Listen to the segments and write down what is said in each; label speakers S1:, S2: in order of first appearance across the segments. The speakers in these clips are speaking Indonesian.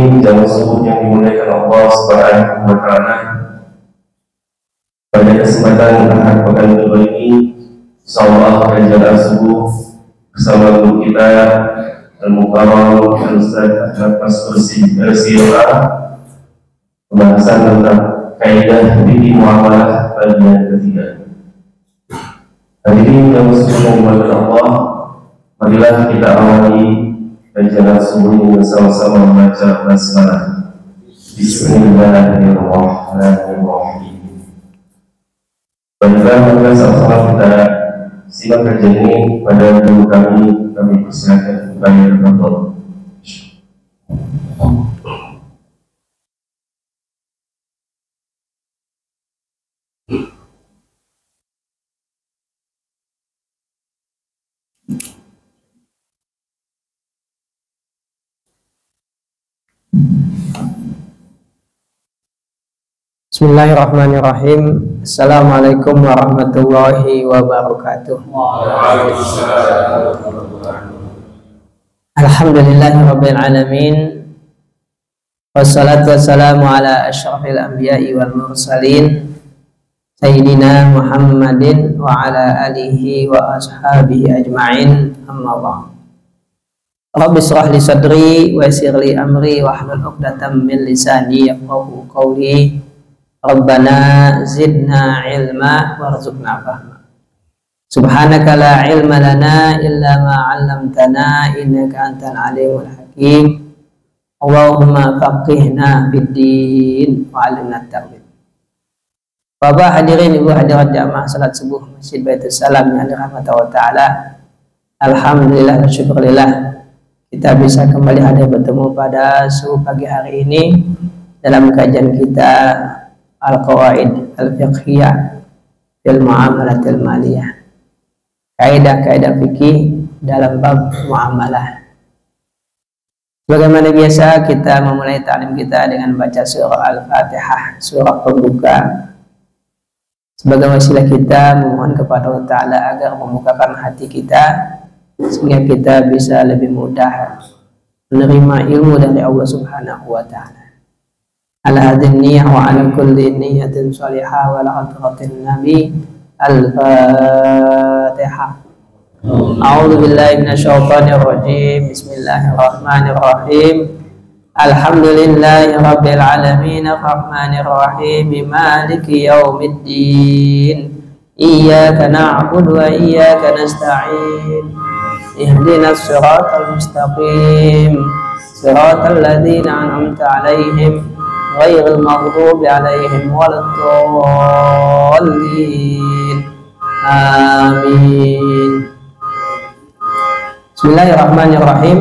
S1: Hadirin jamaah subuh yang dimuliakan Allah Subhanahu wa Ta'ala, pada kesempatan Ahad pekan kedua ini, insyaallah kajian subuh bersama guru kita Al-Mukarram Al-Ustaz Ahmad Mas'ud Sirra, pembahasan tentang kaidah fikih muamalah bagian ketiga. Hadirin jamaah subuh yang dimuliakan Allah, marilah kita awali kajian subuh ini bersama-sama membaca basmalah. Bismillahirrahmanirrahim. Baiklah, maka sama-sama kita simak kajian ini pada guru kami persilakan kembali bertonton.
S2: Bismillahirrahmanirrahim. Assalamualaikum warahmatullahi wabarakatuh. Alhamdulillahirabbil alamin. Wassalatu wassalamu ala asyrafil anbiya'i wal mursalin sayyidina Muhammadin wa ala alihi wa ashabihi ajma'in. Amma ba'd. Rabbi shrah li sadri wa yassir li amri wahlul 'uqdatam min lisani yafqahu qawli. Rabbana zidna ilma warzuqna fahma. Subhanaka la ilma lana illa ma 'allamtana innaka antal alimul hakim. Allahumma faqihna fid din wa 'allimna at-ta'wil. Bapak hadirin, ibu hadirat jamaah salat subuh Masjid Baitul Salam yang dirahmati Allah Ta'ala, alhamdulillah dan syukurillah kita bisa kembali hadir bertemu pada subuh pagi hari ini dalam kajian kita Al-Qawaid Al-Fiqhiyah fil Muamalatil Maliyah, kaidah-kaidah fikih dalam bab muamalah. Bagaimana biasa kita memulai ta'lim kita dengan baca surah Al-Fatihah, surah pembuka, sebagai wasilah kita memohon kepada Allah Ta'ala agar membukakan hati kita sehingga kita bisa lebih mudah menerima ilmu dari Allah Subhanahu wa Ta'ala. Ala hadin niyah wa ala kulli niyatin salihah wa ala hadratin nabi. Al-Fatihah. A'udzu billahi minasyaitonir rajim. Bismillahirrahmanirrahim. Alhamdulillahi rabbil alamin arrahmanir rahim maliki yaumiddin. Iyyaka na'budu wa iyyaka nasta'in. Ihdinas siratal mustaqim. Siratal ladzina an'amta 'alaihim ghairil maghdubi 'alaihim waladdallin. Amin. Bismillahirrahmanirrahim.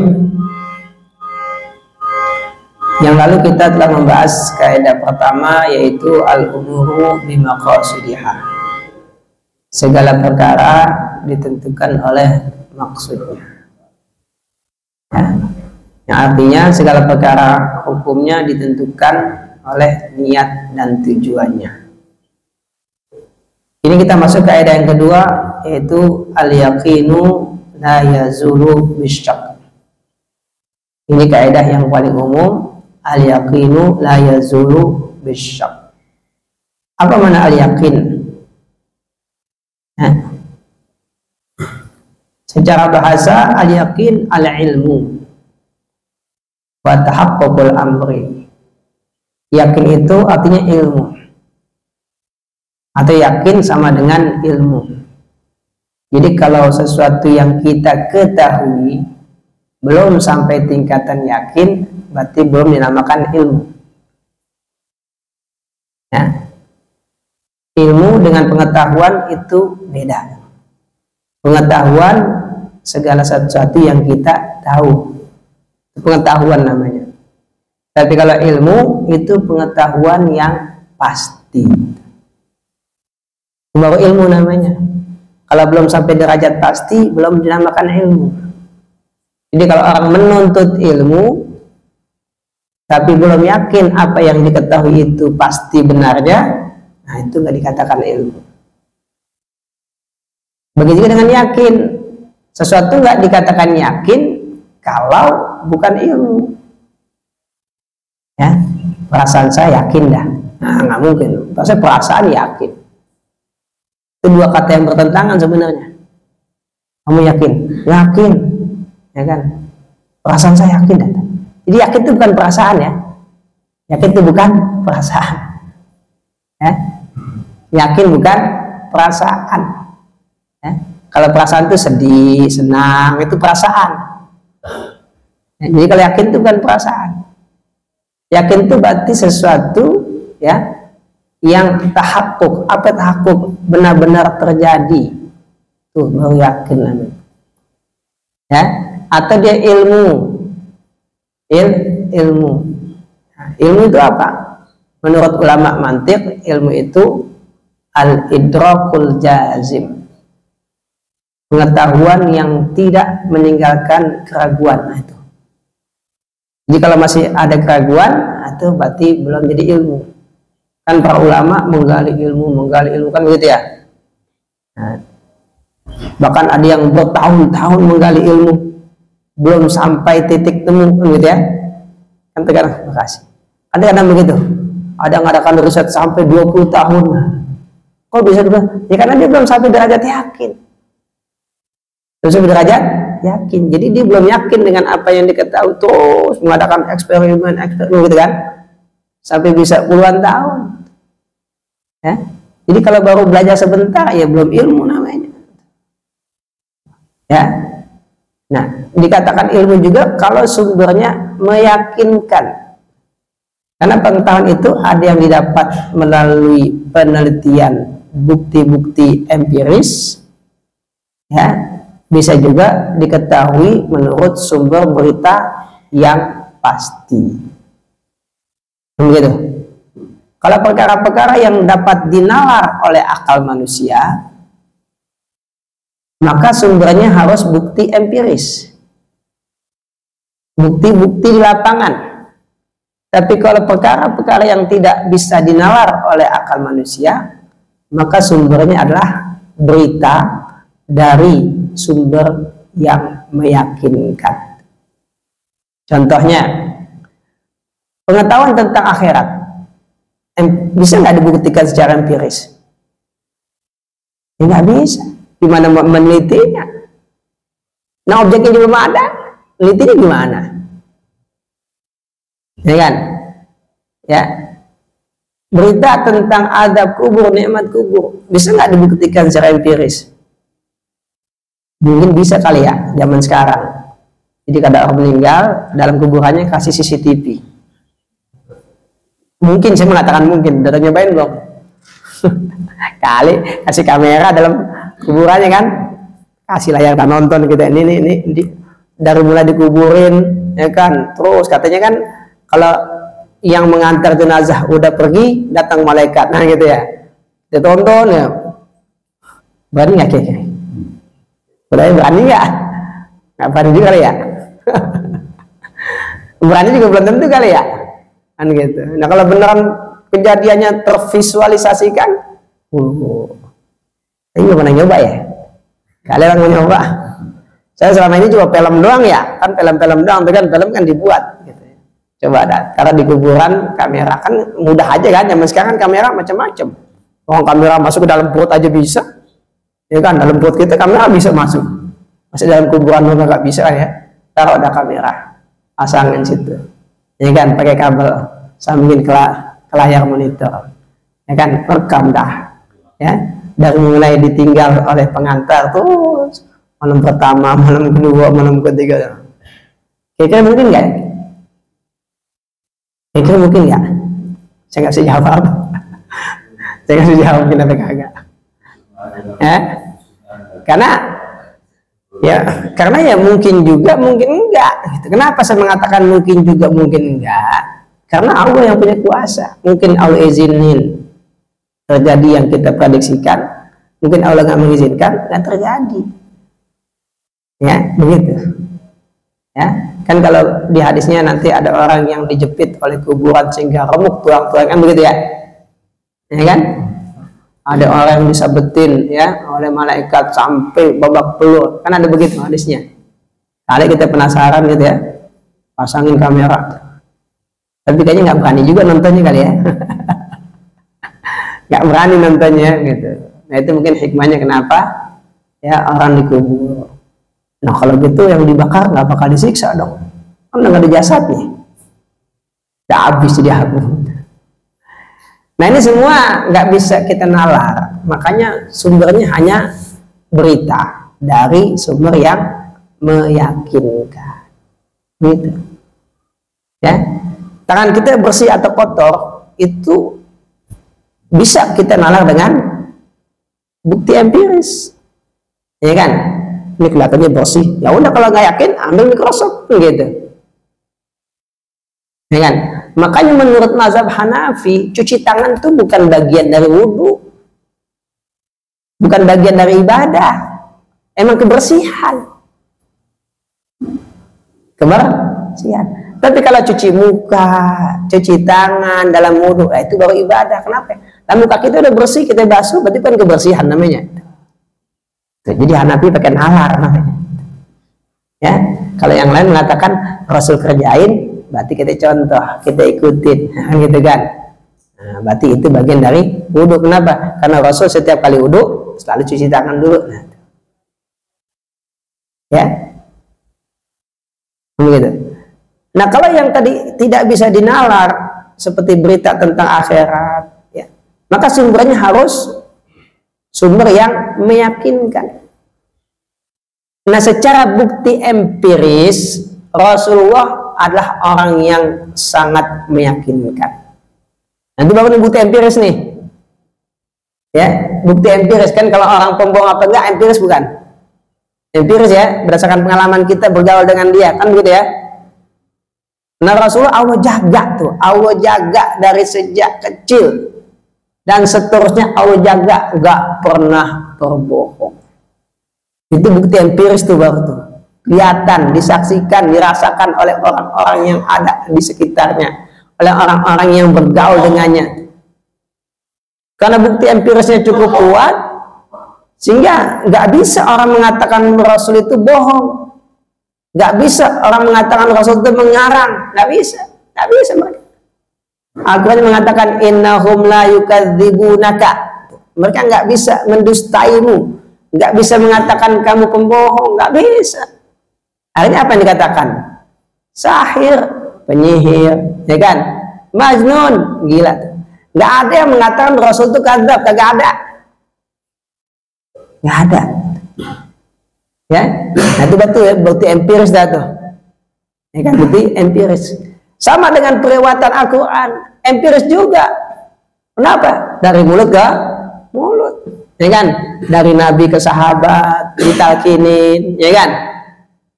S2: Yang lalu kita telah membahas kaidah pertama, yaitu al-umuru bimaqasidihah. Segala perkara ditentukan oleh maksudnya. Yang artinya segala perkara hukumnya ditentukan oleh niat dan tujuannya. Ini kita masuk ke kaidah yang kedua, yaitu al-yaqinu la yazulu bisyak. Ini kaidah yang paling umum, al-yaqinu la yazulu bisyak. Apa makna al-yaqin? Secara bahasa, al-yaqin al-ilmu wa tahaqqul amri. Yakin itu artinya ilmu, atau yakin sama dengan ilmu. Jadi kalau sesuatu yang kita ketahui belum sampai tingkatan yakin, berarti belum dinamakan ilmu. Ya. Ilmu dengan pengetahuan itu beda. Pengetahuan segala sesuatu yang kita tahu, pengetahuan namanya. Tapi kalau ilmu itu pengetahuan yang pasti, baru ilmu namanya. Kalau belum sampai derajat pasti, belum dinamakan ilmu. Jadi kalau orang menuntut ilmu tapi belum yakin apa yang diketahui itu pasti benarnya, nah itu nggak dikatakan ilmu. Begitu juga dengan yakin. Sesuatu nggak dikatakan yakin kalau bukan ilmu. Ya, perasaan saya yakin dah. Nah, nggak mungkin. Saya perasaan yakin. Itu dua kata yang bertentangan sebenarnya. Kamu yakin? Yakin, ya kan? Perasaan saya yakin dah. Jadi yakin itu bukan perasaan ya. Yakin itu bukan perasaan. Ya. Yakin bukan perasaan. Ya. Kalau perasaan itu sedih, senang, itu perasaan. Ya, jadi kalau yakin itu bukan perasaan. Yakin itu berarti sesuatu ya yang tahakkuk. Apa tahakkuk? Benar-benar terjadi. Tuh baru yakin namanya. Ya, atau dia ilmu. Ilmu. Nah, ilmu itu apa? Menurut ulama mantiq, ilmu itu al-idrakul jazim. Pengetahuan yang tidak meninggalkan keraguan. Nah, itu. Jadi kalau masih ada keraguan, itu berarti belum jadi ilmu. Kan para ulama menggali ilmu kan begitu ya. Nah, bahkan ada yang bertahun-tahun menggali ilmu, belum sampai titik temu, gitu ya. Kan terkadang, makasih. Ada kadang begitu. Ada yang ngadakan riset sampai 20 tahun. Kok bisa dibilang? Ya karena dia belum sampai derajat yakin. Belum sampai derajat yakin. Jadi dia belum yakin dengan apa yang diketahui, terus mengadakan eksperimen gitu kan, sampai bisa puluhan tahun. Ya. Jadi kalau baru belajar sebentar ya belum ilmu namanya. Ya. Nah, dikatakan ilmu juga kalau sumbernya meyakinkan. Karena pengetahuan itu ada yang didapat melalui penelitian, bukti-bukti empiris, ya, bisa juga diketahui menurut sumber berita yang pasti. Begitu. Kalau perkara-perkara yang dapat dinalar oleh akal manusia, maka sumbernya harus bukti empiris, bukti-bukti di lapangan. Tapi kalau perkara-perkara yang tidak bisa dinalar oleh akal manusia, maka sumbernya adalah berita dari sumber yang meyakinkan. Contohnya, pengetahuan tentang akhirat bisa nggak dibuktikan secara empiris? Ya nggak bisa. Gimana menelitinya? Nah, objeknya belum ada, menelitinya gimana? Ya kan? Ya. Berita tentang adab kubur, nikmat kubur, bisa nggak dibuktikan secara empiris? Mungkin bisa kali ya, zaman sekarang. Jadi kalau orang meninggal, dalam kuburannya kasih CCTV. Mungkin, saya mengatakan mungkin, udah nyobain belum? Kali kasih kamera dalam kuburannya kan, kasih layar tak nonton gitu. Ini dari mulai dikuburin, ya kan. Terus katanya kan kalau yang mengantar jenazah udah pergi, datang malaikat, nah gitu ya. Dia tonton ya, berani nggak kira-kira? Berani nggak? Nggak berani juga kali ya. Berani juga belum tentu kali ya, kan gitu. Nah kalau beneran kejadiannya tervisualisasikan, saya belum pernah nyoba ya. Kalian mau nyoba? Saya selama ini cuma film doang ya, kan film-film doang, kan film kan dibuat. Gitu. Coba ada, karena di kuburan kamera kan mudah aja kan, zaman sekarang kamera macam-macam. Orang kamera masuk ke dalam perut aja bisa, ya kan, dalam perut kita kamera bisa masuk. Masih dalam kuburan nggak bisa kan ya? Taruh ada kamera, pasangin situ, ya kan, pakai kabel, sambungin ke layar monitor, ya kan, rekam dah, ya. Dari mulai ditinggal oleh pengantar terus malam pertama, malam kedua, malam ketiga. Kira-kira mungkin nggak? Kira-kira mungkin nggak? Saya nggak bisa jawab. Saya nggak bisa jawab kenapa kagak. Karena ya mungkin juga, mungkin enggak. Gitu. Kenapa saya mengatakan mungkin juga, mungkin enggak? Karena Allah yang punya kuasa. Mungkin Allah izinin terjadi yang kita prediksikan, mungkin Allah nggak mengizinkan, nggak terjadi. Ya, begitu. Ya, kan kalau di hadisnya nanti ada orang yang dijepit oleh kuburan sehingga remuk tulang-tulang, kan begitu ya? Ya kan? Ada orang yang disabetin ya oleh malaikat sampai babak belur, kan ada begitu hadisnya. Kali kita penasaran gitu ya, pasangin kamera. Tapi kayaknya nggak berani juga nontonnya kali ya. Nggak berani nontonnya gitu. Nah itu mungkin hikmahnya kenapa ya orang dikubur. Nah kalau gitu yang dibakar nggak bakal disiksa dong, kan nggak ada jasadnya, udah habis dia habis. Nah ini semua nggak bisa kita nalar, makanya sumbernya hanya berita dari sumber yang meyakinkan, gitu. Ya, tangan kita bersih atau kotor itu bisa kita nalar dengan bukti empiris, ya kan? Ini kelihatannya bersih, ya udah kalau nggak yakin ambil mikroskop, gitu. Ya kan? Makanya menurut mazhab Hanafi, cuci tangan itu bukan bagian dari wudhu, bukan bagian dari ibadah, emang kebersihan. Kebersihan. Tapi kalau cuci muka, cuci tangan dalam wudhu, itu baru ibadah. Kenapa? Lalu muka kita udah bersih, kita basuh, berarti kan kebersihan namanya. Jadi Hanafi pakai nalar namanya. Ya, kalau yang lain mengatakan Rasul kerjain, berarti kita contoh, kita ikutin, gitu kan? Nah, berarti itu bagian dari wudhu. Kenapa? Karena Rasul setiap kali wudhu selalu cuci tangan dulu. Ya, begitu. Nah, kalau yang tadi tidak bisa dinalar seperti berita tentang akhirat, ya, maka sumbernya harus sumber yang meyakinkan. Nah, secara bukti empiris, Rasulullah adalah orang yang sangat meyakinkan. Nanti baru bukti empiris nih. Ya, bukti empiris kan kalau orang pembohong apa enggak empiris bukan? Empiris ya, berdasarkan pengalaman kita bergaul dengan dia, kan begitu ya. Nah, Rasulullah Allah jaga tuh, Allah jaga dari sejak kecil dan seterusnya Allah jaga, enggak pernah berbohong. Itu bukti empiris tuh baru tuh. Kelihatan, disaksikan, dirasakan oleh orang-orang yang ada di sekitarnya, oleh orang-orang yang bergaul dengannya. Karena bukti empirisnya cukup kuat, sehingga nggak bisa orang mengatakan Rasul itu bohong, nggak bisa orang mengatakan Rasul itu mengarang, nggak bisa mereka. Al-Quran mengatakan innahum la yukadzibunaka, mereka nggak bisa mendustaimu, nggak bisa mengatakan kamu pembohong, nggak bisa. Akhirnya apa yang dikatakan? Sahir, penyihir, ya kan? Majnun, gila. Nggak ada yang mengatakan Rasul itu kadzab, kagak ada. Nggak ada. Ya, nah itu betul ya, bukti empiris dah tuh. Ya kan, bukti empiris. Sama dengan perawatan Al-Quran, empiris juga. Kenapa? Dari mulut ke mulut, ya kan? Dari Nabi ke sahabat ditalkinin, ya kan?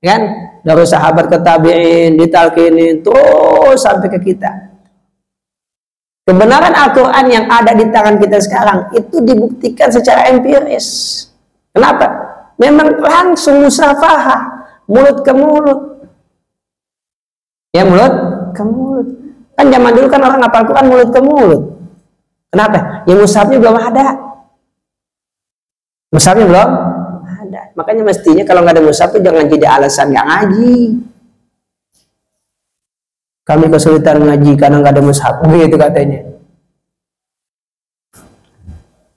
S2: Kan? Dari sahabat ke tabi'in ditalkinin terus sampai ke kita. Kebenaran Al-Quran yang ada di tangan kita sekarang itu dibuktikan secara empiris. Kenapa? Memang langsung musafahah, mulut ke mulut. Ya, mulut ke mulut. Kan zaman dulu kan orang hafal Quran mulut ke mulut. Kenapa? Ya mushafnya belum ada. Mushafnya belum ada. Makanya mestinya kalau nggak ada mushaf itu jangan jadi alasan nggak ngaji. Kami kesulitan ngaji karena nggak ada mushaf, begitu katanya.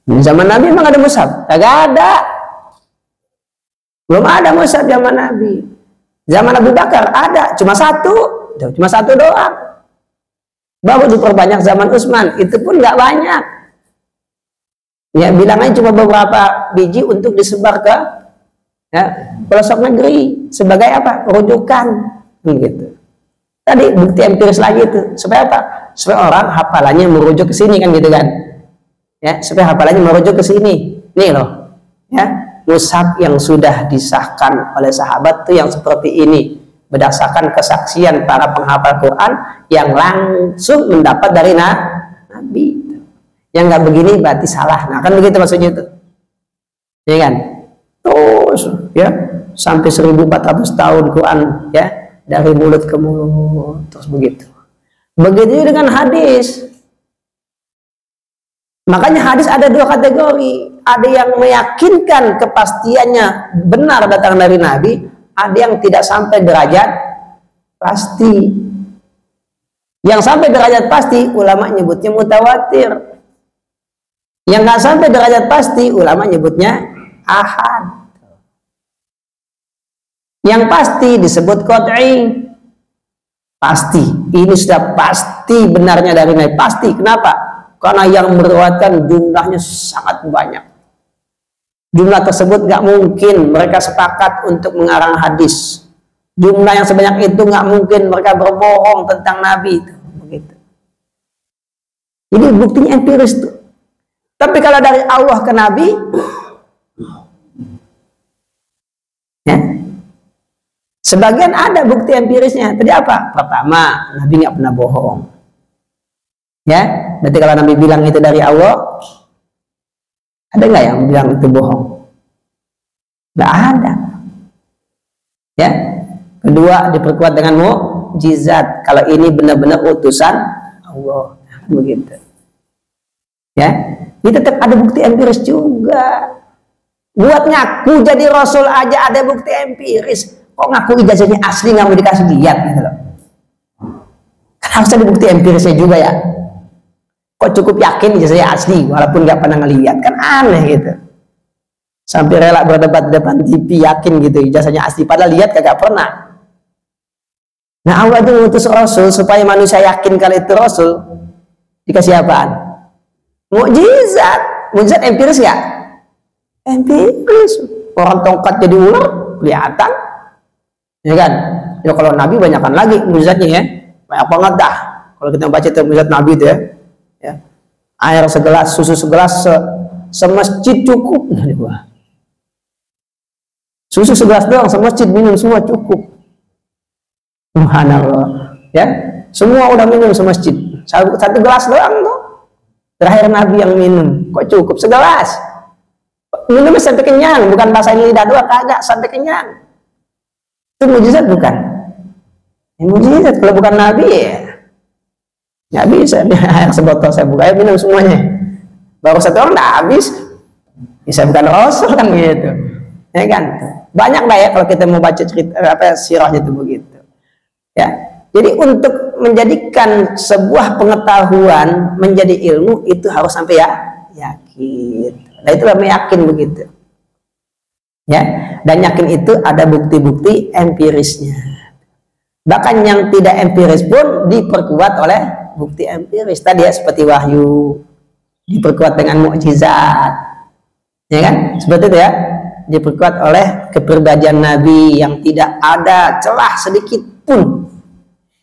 S2: Di zaman Nabi emang ada mushaf? Kagak ada. Belum ada mushaf zaman Nabi. Zaman Abu Bakar ada, cuma satu doang. Baru diperbanyak zaman Utsman, itu pun nggak banyak. Ya, bilangnya cuma beberapa biji untuk disebar ke pelosok negeri sebagai apa? Rujukan, gitu. Tadi bukti empiris lagi itu supaya apa? Supaya orang hafalannya merujuk ke sini kan gitu kan? Ya, supaya hafalannya merujuk ke sini. Nih loh, ya. Mushaf yang sudah disahkan oleh sahabat tuh yang seperti ini berdasarkan kesaksian para penghafal Quran yang langsung mendapat dari Nabi. Yang nggak begini berarti salah. Nah kan begitu maksudnya itu, ya kan? Terus ya sampai 1400 tahun Quran ya dari mulut ke mulut terus begitu. Begitu dengan hadis. Makanya hadis ada dua kategori. Ada yang meyakinkan kepastiannya benar datang dari Nabi, ada yang tidak sampai derajat pasti. Yang sampai derajat pasti ulama nyebutnya mutawatir. Yang nggak sampai derajat pasti ulama nyebutnya ahad. Yang pasti disebut qat'i. Pasti, ini sudah pasti benarnya dari Nabi. Pasti, kenapa? Karena yang meriwayatkan jumlahnya sangat banyak. Jumlah tersebut nggak mungkin mereka sepakat untuk mengarang hadis. Jumlah yang sebanyak itu nggak mungkin mereka berbohong tentang Nabi itu. Begitu. Ini buktinya empiris tuh. Tapi kalau dari Allah ke Nabi, ya, sebagian ada bukti empirisnya. Tadi apa? Pertama, Nabi nggak pernah bohong. Ya, berarti kalau Nabi bilang itu dari Allah, ada nggak yang bilang itu bohong? Nggak ada. Ya. Kedua, diperkuat dengan mukjizat. Kalau ini benar-benar utusan Allah, begitu. Ya, ini tetap ada bukti empiris juga. Buat ngaku jadi Rasul aja ada bukti empiris. Kok ngaku ijazahnya asli nggak mau dikasih lihat gitu loh? Kan harus ada bukti empirisnya juga ya. Kok cukup yakin ijazahnya asli walaupun nggak pernah ngelihat, kan aneh gitu. Sampai rela berdebat di depan TV yakin gitu ijazahnya asli padahal lihat kagak pernah. Nah Allah itu mengutus Rasul supaya manusia yakin kalau itu Rasul. Dikasih apaan? Mukjizat. Mukjizat empiris nggak? Empiris. Orang tongkat jadi ular kelihatan. Ya kan? Ya kalau Nabi banyakkan lagi mukjizatnya ya. Banyak banget dah. Kalau kita baca itu mukjizat Nabi itu ya. Ya. Air segelas, susu segelas, semasjid cukup. Susu segelas doang, semasjid minum semua cukup. Subhanallah. Ya. Semua udah minum semasjid. Satu gelas doang tuh. Terakhir Nabi yang minum. Kok cukup segelas? Minumnya sampai kenyang, bukan basahin lidah doang, kagak sampai kenyang. Itu mujizat bukan? Yang mujizat kalau bukan Nabi ya nggak bisa. Air sebotol saya buka, minum semuanya. Baru satu orang udah habis. Bisa bukan Rasul kan gitu. Ya kan? Banyak lah ya kalau kita mau baca cerita apa sirahnya itu begitu. Ya. Jadi untuk menjadikan sebuah pengetahuan menjadi ilmu itu harus sampai ya yakin. Nah itulah meyakin begitu. Ya, dan yakin itu ada bukti-bukti empirisnya. Bahkan yang tidak empiris pun diperkuat oleh bukti empiris. Tadi ya seperti wahyu diperkuat dengan mukjizat. Ya kan? Seperti itu ya. Diperkuat oleh kepribadian Nabi yang tidak ada celah sedikit pun.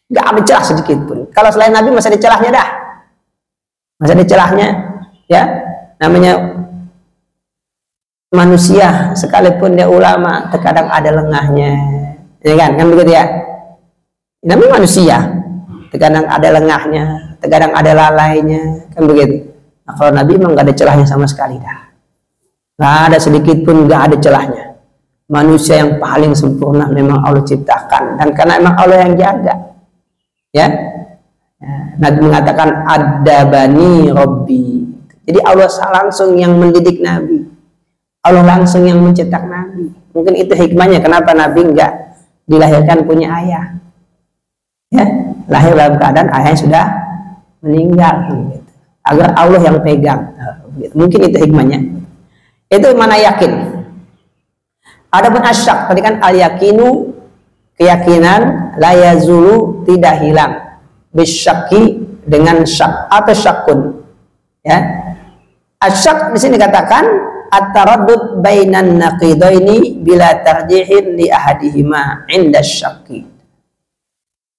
S2: Nggak ada celah sedikit pun. Kalau selain Nabi masih ada celahnya dah. Masih ada celahnya. Ya, namanya manusia sekalipun dia ulama terkadang ada lengahnya. Ya kan? Kan begitu ya. Namanya manusia. Terkadang ada lengahnya, terkadang ada lalainya. Kan begitu. Nah, kalau Nabi memang nggak ada celahnya sama sekali dah. Nggak ada sedikit pun nggak ada celahnya. Manusia yang paling sempurna memang Allah ciptakan dan karena memang Allah yang jaga. Ya, Nabi mengatakan adabani Rabbi. Jadi Allah langsung yang mendidik Nabi. Allah langsung yang mencetak Nabi. Mungkin itu hikmahnya kenapa Nabi enggak dilahirkan punya ayah. Ya, lahir dalam keadaan ayahnya sudah meninggal. Gitu. Agar Allah yang pegang. Gitu. Mungkin itu hikmahnya. Itu mana yakin. Adapun asyak tadi kan al yakinu keyakinan la yazulu tidak hilang bisyaki dengan syak atau syakun ya. Asyak di sini dikatakan at-taraddud bainan naqidaini bila tarjihin li ahadihima inda syaki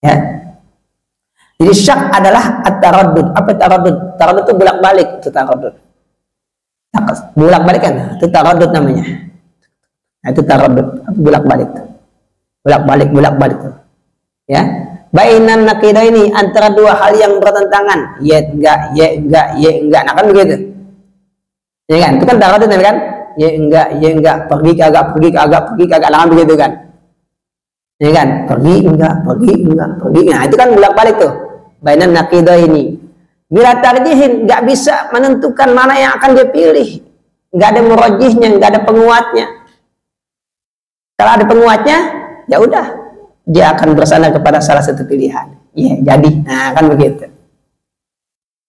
S2: ya. Jadi syak adalah at-taraddud. Apa taraddud? Taraddud itu bolak-balik itu taraddud. Bolak-balik kan? Itu taraddud namanya. Nah, itu taraddud, bolak-balik. Bolak-balik ya. Bainan naqidaini antara dua hal yang bertentangan, ya enggak. Nah kan begitu. Ya kan? Itu kan taraddud kan? Ya enggak, pergi kagak, nah kan begitu kan. Ya kan? Pergi enggak. Nah, itu kan bolak-balik tuh. Bainan naqidaini. Bila tarjihin enggak bisa menentukan mana yang akan dia pilih. Enggak ada murajihnya, enggak ada penguatnya. Kalau ada penguatnya, ya udah dia akan bersandar kepada salah satu pilihan. ya jadi. Nah kan begitu.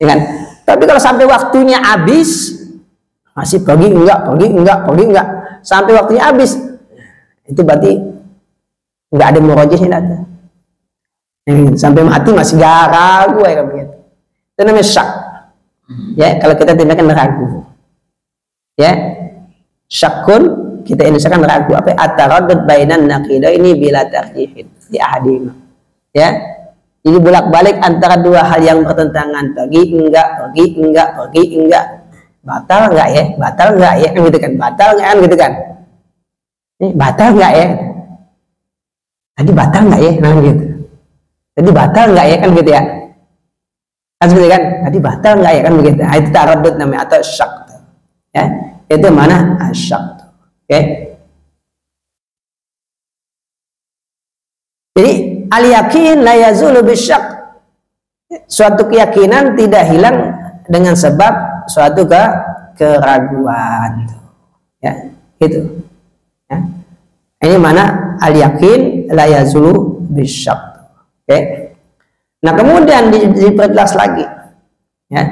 S2: Ya kan? Tapi kalau sampai waktunya habis, masih pergi enggak, sampai waktunya habis, itu berarti enggak ada murojihnya ada. Sampai mati masih gak ragu ya kan begitu. Itu namanya syak. Ya, kalau kita tindakan ragu. Ya. Syakun kita indonesakan ragu apa? At-taraddud bainan naqidaini bila tarjihin di ahadihima. Ya. Jadi bolak-balik antara dua hal yang bertentangan, pergi enggak. Batal enggak ya? Kan gitu kan? Batal enggak kan gitu kan? Ini batal enggak ya? Tadi batal enggak ya? Nah gitu. Tadi batal enggak ya kan gitu ya? Kan seperti kan? Tadi batal enggak ya kan begitu. Nah, itu taraddud namanya atau syak. Ya. Itu mana? Asyak. Oke. Jadi al-yakin la yazulu bisyak. Suatu keyakinan tidak hilang dengan sebab suatu keraguan. Ya, itu. Ya. Ini mana al-yakin la yazulu bisyak. Oke. Nah, kemudian diperjelas lagi. Ya.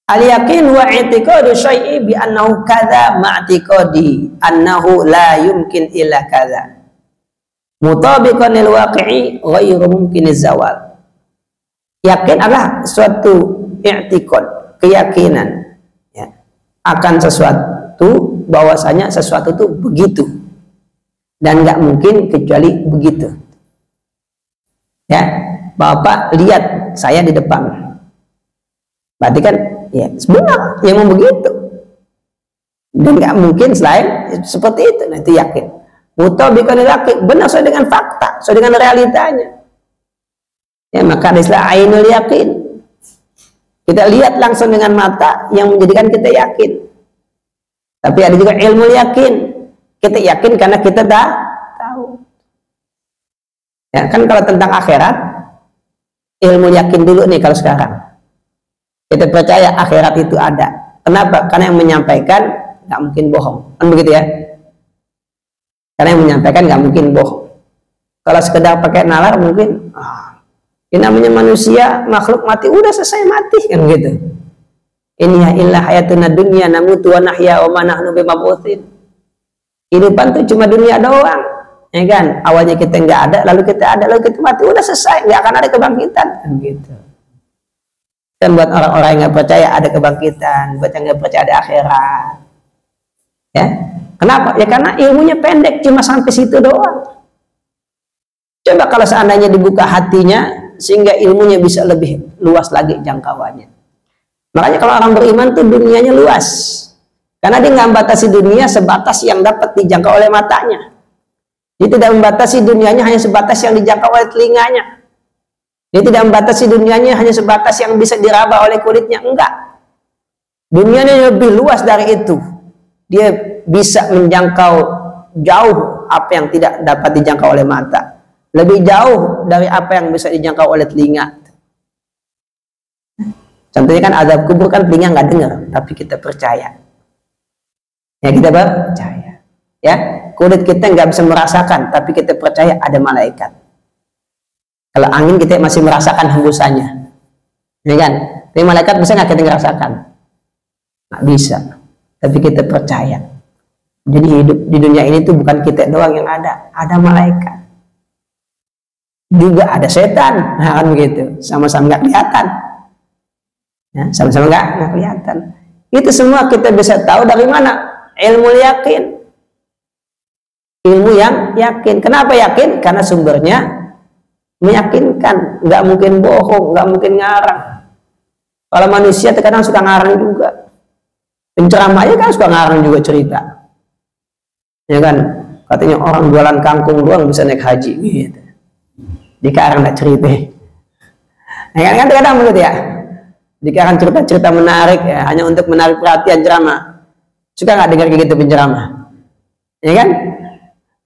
S2: Al-yakin wa i'tiqadu syai'i bi annahu kadza ma'tiqadi annahu la yumkin illa kadza. Mutabiqan lil waqi'i ghairu mumkiniz zawal. Yakin adalah suatu i'tiqad, keyakinan ya, akan sesuatu, bahwasanya sesuatu itu begitu dan nggak mungkin kecuali begitu. Ya, Bapak lihat saya di depan. Berarti kan ya sebenarnya yang mau begitu dan nggak mungkin selain seperti itu. Nah itu yakin. Mutabiqan yakin, benar sesuai dengan fakta, sesuai dengan realitanya. Ya maka ada istilah ainul yakin. Kita lihat langsung dengan mata yang menjadikan kita yakin. Tapi ada juga ilmu yakin. Kita yakin karena kita dah tahu. Ya kan kalau tentang akhirat, ilmu yakin dulu nih kalau sekarang. Kita percaya akhirat itu ada. Kenapa? Karena yang menyampaikan nggak mungkin bohong. Kan begitu ya? Karena yang menyampaikan nggak mungkin bohong. Kalau sekedar pakai nalar mungkin, ini namanya manusia, makhluk mati, udah selesai mati kan gitu. Ini ya illa hayatuna dunya namutu wa nahya wa ma nahnu bimab'utsin. Kehidupan tuh cuma dunia doang. Ya kan? Awalnya kita nggak ada, lalu kita ada, lalu kita mati, udah selesai, nggak akan ada kebangkitan kan gitu. Dan buat orang-orang yang nggak percaya ada kebangkitan, buat yang nggak percaya ada akhirat, ya kenapa? Ya karena ilmunya pendek, cuma sampai situ doang. Coba kalau seandainya dibuka hatinya, sehingga ilmunya bisa lebih luas lagi jangkauannya. Makanya kalau orang beriman tuh dunianya luas, karena dia nggak membatasi dunia sebatas yang dapat dijangkau oleh matanya. Dia tidak membatasi dunianya hanya sebatas yang dijangkau oleh telinganya. Dia tidak membatasi dunianya hanya sebatas yang bisa diraba oleh kulitnya, enggak. Dunianya lebih luas dari itu. Dia bisa menjangkau jauh apa yang tidak dapat dijangkau oleh mata. Lebih jauh dari apa yang bisa dijangkau oleh telinga. Contohnya kan azab kubur kan telinga nggak dengar, tapi kita percaya. Ya kita percaya. Ya, kulit kita nggak bisa merasakan, tapi kita percaya ada malaikat. Kalau angin kita masih merasakan hembusannya, ya kan? Tapi malaikat bisa nggak kita merasakan? Nggak bisa. Tapi kita percaya. Jadi hidup di dunia ini tuh bukan kita doang yang ada malaikat. Juga ada setan, nah kan begitu. Sama-sama nggak kelihatan. Ya, sama-sama nggak kelihatan. Itu semua kita bisa tahu dari mana? Ilmu yakin. Ilmu yang yakin. Kenapa yakin? Karena sumbernya meyakinkan, nggak mungkin bohong, nggak mungkin ngarang. Kalau manusia terkadang suka ngarang juga. Penceramahnya kan suka ngarang juga cerita. Ya kan, katanya orang jualan kangkung doang bisa naik haji gitu. Dikarang nggak cerita. Ya kan terkadang begitu ya. Dikarang cerita-cerita menarik ya, hanya untuk menarik perhatian ceramah. Suka nggak dengar kayak gitu penceramah? Ya kan?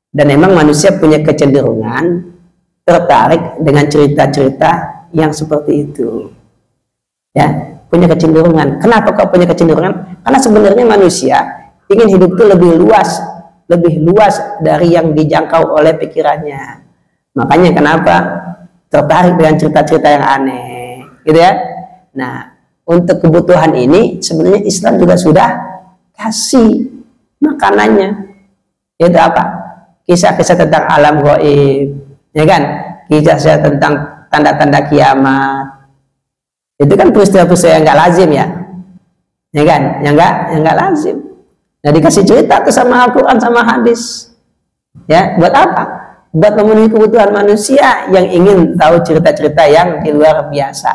S2: Dan memang manusia punya kecenderungan tertarik dengan cerita-cerita yang seperti itu, ya punya kecenderungan. Kenapa kau punya kecenderungan? Karena sebenarnya manusia ingin hidup itu lebih luas dari yang dijangkau oleh pikirannya. Makanya kenapa tertarik dengan cerita-cerita yang aneh, gitu ya. Nah, untuk kebutuhan ini sebenarnya Islam juga sudah kasih makanannya. Itu apa? Kisah-kisah tentang alam gaib, ya kan? Kisah-kisah tentang tanda-tanda kiamat. Itu kan peristiwa-peristiwa yang nggak lazim ya, ya kan? Yang nggak lazim. Nah, dikasih cerita tuh sama Al-Quran sama hadis. Ya, buat apa? Buat memenuhi kebutuhan manusia yang ingin tahu cerita-cerita yang di luar biasa.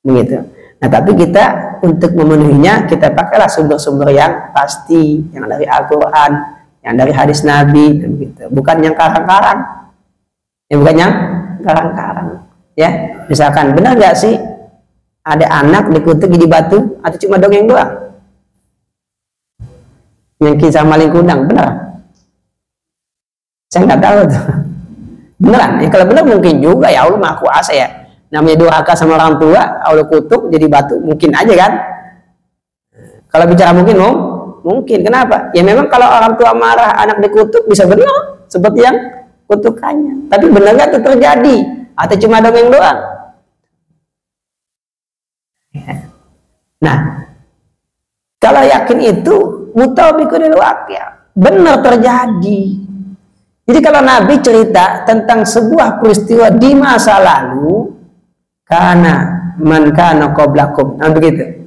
S2: Begitu. Nah, tapi kita untuk memenuhinya kita pakailah sumber-sumber yang pasti, yang dari Al-Quran, yang dari hadis Nabi, begitu. Bukan yang karang-karang. Ya, bukan yang karang-karang. Ya, misalkan benar nggak sih ada anak dikutuk gigi batu atau cuma dongeng doang? Yang kisah maling kundang, benar? Saya nggak tahu tuh. Beneran? Ya, kalau benar mungkin juga, ya Allah Maha Kuasa ya. Namanya durhaka sama orang tua, Allah kutuk jadi batu, mungkin aja kan? Kalau bicara mungkin, mungkin. Kenapa? Ya memang kalau orang tua marah, anak dikutuk bisa benar, seperti yang kutukannya. Tapi benar nggak itu terjadi? Atau cuma dongeng doang? Nah, kalau yakin itu mutabiqul waqi', benar terjadi. Jadi kalau Nabi cerita tentang sebuah peristiwa di masa lalu, kana man kana qablakum, nah begitu.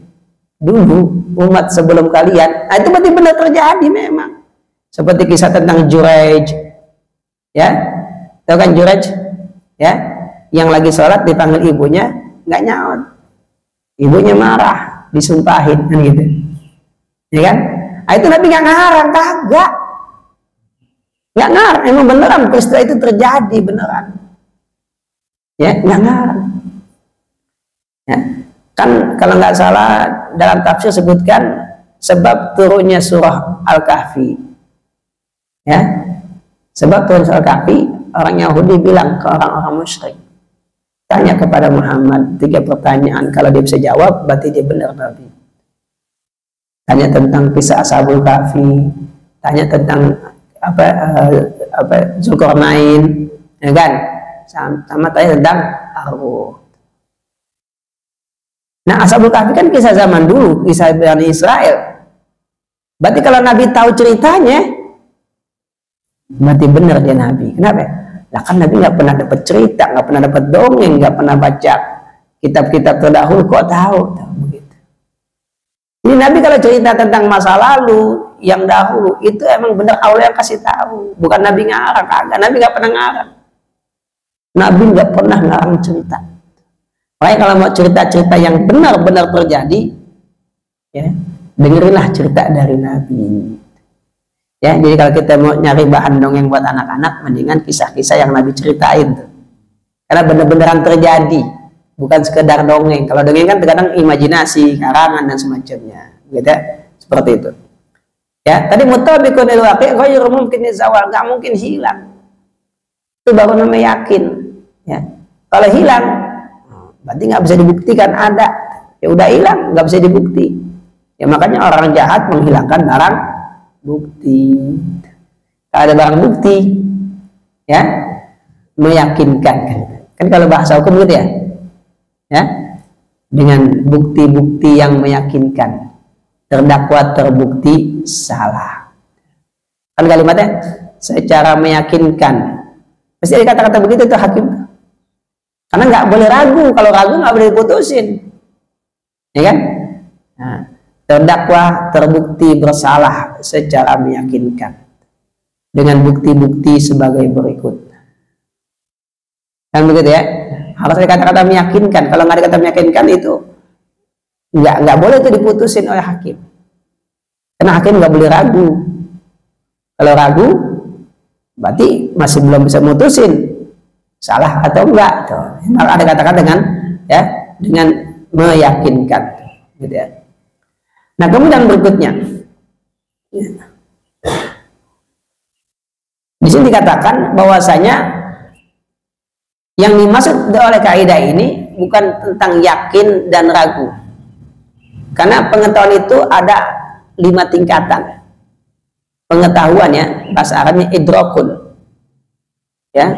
S2: Dulu umat sebelum kalian, nah itu berarti benar terjadi memang. Seperti kisah tentang Juraij, ya, tahu kan Juraij, ya, yang lagi sholat dipanggil ibunya nggak nyaut, ibunya marah, disumpahin, kan gitu, ya kan? Nah, itu Nabi nggak ngarang, kagak, nggak ngarang, emang beneran peristiwa itu terjadi beneran, ya, nggak ngarang, ya. Kan kalau nggak salah dalam tafsir sebutkan sebab turunnya surah Al-Kahfi, ya, sebab turun surah Al-Kahfi, orang Yahudi bilang ke orang-orang musyrik, tanya kepada Muhammad 3 pertanyaan, kalau dia bisa jawab berarti dia benar Nabi. Tanya tentang kisah Ashabul Kahfi, tanya tentang Zulkarnain, ya kan? Sama tanya tentang Ar-Ruh. Nah, Ashabul Kahfi kan kisah zaman dulu, kisah Bani Israel. Berarti kalau Nabi tahu ceritanya, berarti benar dia Nabi. Kenapa? Lah kan Nabi nggak pernah dapat cerita, nggak pernah dapat dongeng, nggak pernah baca kitab-kitab terdahulu, kok tahu begitu. Jadi Nabi kalau cerita tentang masa lalu yang dahulu itu emang benar Allah yang kasih tahu, bukan Nabi ngarang, kagak. Nabi nggak pernah ngarang. Nabi nggak pernah ngarang cerita. Makanya kalau mau cerita-cerita yang benar-benar terjadi, ya, dengerilah cerita dari Nabi. Ya, jadi kalau kita mau nyari bahan dongeng buat anak-anak, mendingan kisah-kisah yang Nabi ceritain tuh. Karena benar-benaran terjadi, bukan sekedar dongeng. Kalau dongeng kan terkadang imajinasi, karangan dan semacamnya, gitu ya. Seperti itu. Ya, tadi mutabiqun lil waqi' ghairu mungkin zawal, nggak mungkin hilang. Itu baru namanya yakin. Ya. Kalau hilang, berarti nggak bisa dibuktikan ada. Ya udah hilang, nggak bisa dibukti. Ya makanya orang jahat menghilangkan barang bukti. Kalau ada barang bukti, ya, meyakinkan. Kan kalau bahasa hukum gitu ya. Ya, dengan bukti-bukti yang meyakinkan, terdakwa terbukti salah. Kan kalimatnya secara meyakinkan. Pasti ada kata-kata begitu tuh hakim. Karena nggak boleh ragu, kalau ragu nggak boleh diputusin, ya kan? Nah, terdakwa terbukti bersalah secara meyakinkan dengan bukti-bukti sebagai berikut. Kan begitu ya? Harus ada kata-kata meyakinkan. Kalau nggak ada kata meyakinkan itu nggak boleh itu diputusin oleh hakim. Karena hakim nggak boleh ragu. Kalau ragu, berarti masih belum bisa mutusin salah atau enggak. Maka ada kata-kata dengan meyakinkan, gitu ya. Nah, kemudian berikutnya, di sini dikatakan bahwasanya yang dimaksud oleh kaidah ini bukan tentang yakin dan ragu, karena pengetahuan itu ada 5 tingkatan. Pengetahuan ya, bahasa Arabnya idrakun, ya,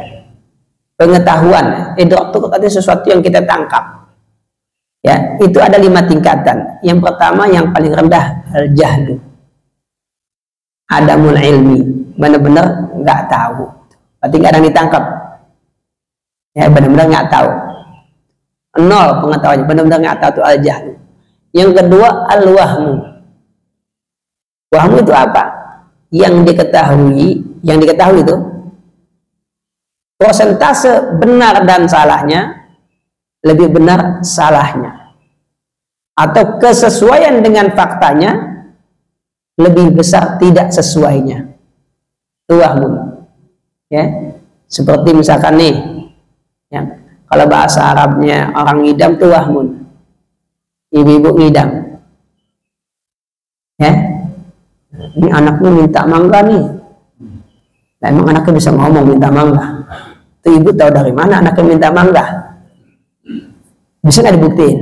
S2: pengetahuan. Idrak itu artinya sesuatu yang kita tangkap. Ya, itu ada 5 tingkatan. Yang pertama yang paling rendah al-jahlu. Adamul ilmi, benar-benar nggak tahu. Berarti nggak ada yang ditangkap. Ya, benar-benar nggak tahu. Nol pengetahuannya, benar-benar nggak tahu itu al-jahlu. Yang kedua al-wahmu. Wahmu itu apa? Yang diketahui itu persentase benar dan salahnya lebih benar salahnya, atau kesesuaian dengan faktanya lebih besar tidak sesuainya. Itu wahmu. Ya, seperti misalkan nih, ya, kalau bahasa Arabnya orang ngidam itu wahmun, ibu-ibu ngidam. Ya, ini anaknya minta mangga nih. Nah, emang anaknya bisa ngomong minta mangga? Itu ibu tahu dari mana anaknya minta mangga? Bisa nggak dibuktiin?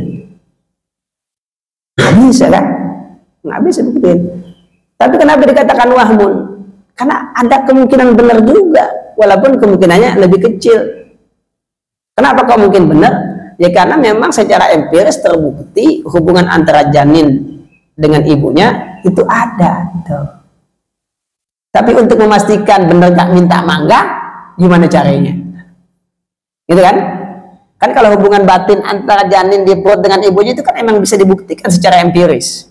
S2: Nggak bisa kan? Nggak bisa buktiin. Tapi kenapa dikatakan wahmun? Karena ada kemungkinan benar juga, walaupun kemungkinannya lebih kecil. Kenapa kok mungkin benar? Ya karena memang secara empiris terbukti hubungan antara janin dengan ibunya itu ada. Gitu. Tapi untuk memastikan benar nggak minta mangga, gimana caranya? Gitu kan? Kan kalau hubungan batin antara janin di perut dengan ibunya itu kan emang bisa dibuktikan secara empiris.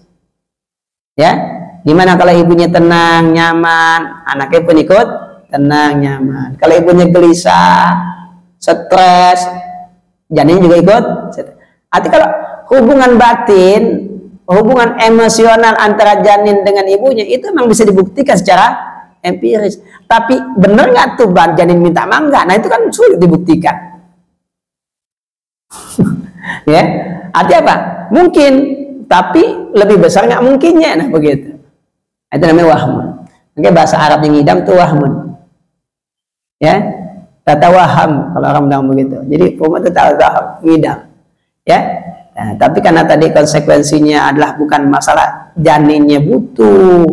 S2: Ya, dimana kalau ibunya tenang, nyaman, anaknya pun ikut tenang, nyaman. Kalau ibunya gelisah, stres, janin juga ikut. Artinya kalau hubungan batin, hubungan emosional antara janin dengan ibunya itu memang bisa dibuktikan secara empiris. Tapi benar nggak tuh janin minta mangga? Nah itu kan sulit dibuktikan. Ya, artinya apa? Mungkin, tapi lebih besar nggak mungkinnya. Nah begitu. Itu namanya wahmun. Oke, bahasa Arab yang ngidam itu wahmun. Ya, kata waham kalau orang bilang begitu. Jadi umat itu tahu waham, ngidam. Ya, nah, tapi karena tadi konsekuensinya adalah bukan masalah janinnya butuh,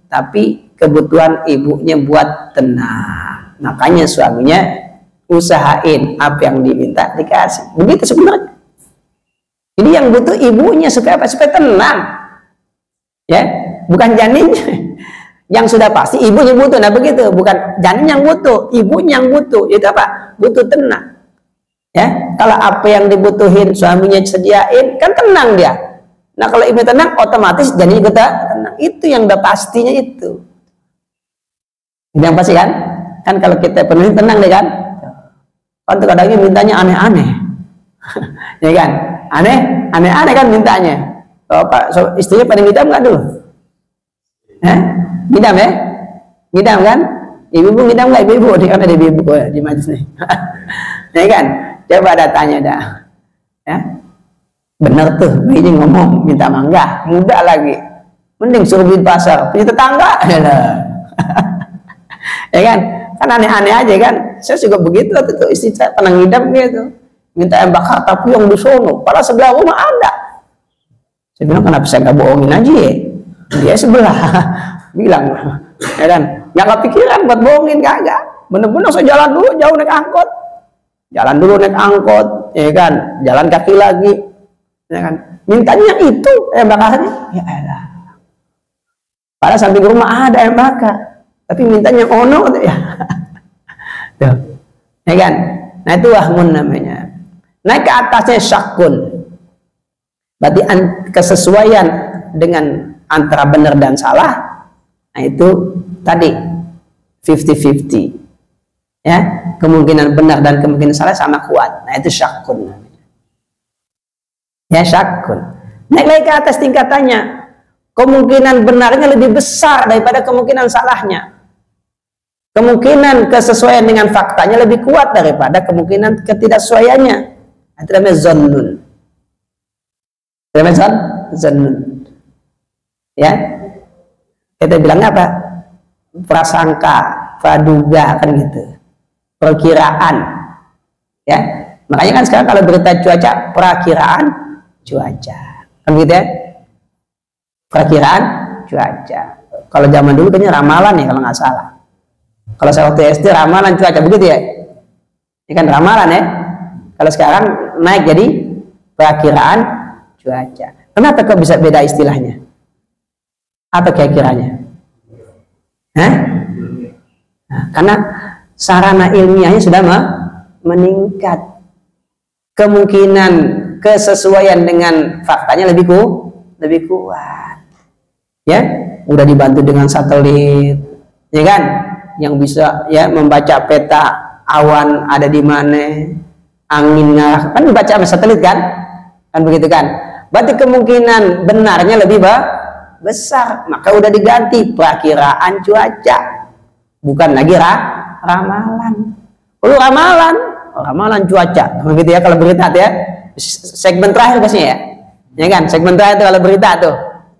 S2: tapi kebutuhan ibunya buat tenang. Makanya suaminya usahain apa yang diminta dikasih. Begitu sebenarnya. Jadi yang butuh ibunya supaya apa? Supaya tenang. Ya, bukan janinnya. Yang sudah pasti ibunya butuh. Nah begitu, bukan janin yang butuh, ibunya yang butuh. Itu apa? Butuh tenang. Ya, kalau apa yang dibutuhin suaminya sediain, kan tenang dia. Nah kalau ibu tenang, otomatis janin juga tenang. Itu yang udah pastinya itu. Yang pasti kan? Kan kalau kita penuhi tenang deh kan? Kan kadang-kadang mintanya aneh-aneh. Ya kan? Aneh-aneh kan mintanya. Bapak istrinya pada ngidam nggak dulu? Ngidam ya? Ngidam kan? Ibu-ibu ngidam nggak? Ibu-ibu nih kan ada ibu-ibu di majelis nih. Ya kan? Coba ada tanya dah. Ya? Bener tuh, ini ngomong minta mangga, muda lagi. Mending suruh beli pasar, punya tetangga. Ya kan? Kan aneh-aneh aja kan? Saya juga begitu tuh istri saya pernah ngidam gitu. Minta ayam bakar tapi yang di sono, padahal sebelah rumah ada. Saya bilang kenapa saya nggak bohongin aja ya? Dia sebelah bilang, ya kan? Nggak kepikiran buat bohongin kagak. Bener-bener saya jalan dulu jauh naik angkot, ya kan? Jalan kaki lagi, ya kan? Mintanya itu ayam bakarnya, ya elah. Padahal samping rumah ada ayam bakar, tapi mintanya ono ya. Tuh, ya kan? Nah itu wahmun namanya. Naik ke atasnya syakun. Berarti kesesuaian dengan antara benar dan salah. Nah itu tadi 50-50. Ya, kemungkinan benar dan kemungkinan salah sama kuat. Nah itu syakun namanya. Ya syakun. Naik lagi ke atas tingkatannya. Kemungkinan benarnya lebih besar daripada kemungkinan salahnya. Kemungkinan kesesuaian dengan faktanya lebih kuat daripada kemungkinan ketidaksesuaiannya. Itu namanya zannun. Itu namanya zannun. Ya, kita bilang apa? Prasangka, praduga kan gitu. Perkiraan. Ya, makanya kan sekarang kalau berita cuaca, perakiraan cuaca. Kan gitu ya? Perakiraan cuaca. Kalau zaman dulu kayaknya ramalan ya kalau nggak salah. Kalau saya waktu SD ramalan cuaca begitu ya. Ini kan ramalan ya. Kalau sekarang naik jadi perakiraan cuaca. Kenapa kok bisa beda istilahnya? Apa kira-kiranya? Nah, karena sarana ilmiahnya sudah meningkat. Kemungkinan kesesuaian dengan faktanya lebih kuat. Ya, udah dibantu dengan satelit, ya kan? Yang bisa ya membaca peta awan ada di mana, angin ngarah, kan dibaca sama satelit kan? Kan begitu kan? Berarti kemungkinan benarnya lebih besar, maka udah diganti perakiraan cuaca, bukan lagi ramalan. Kalau ramalan cuaca, begitu ya kalau berita ya. Segmen terakhir pastinya ya kan? Segmen terakhir itu kalau berita tuh,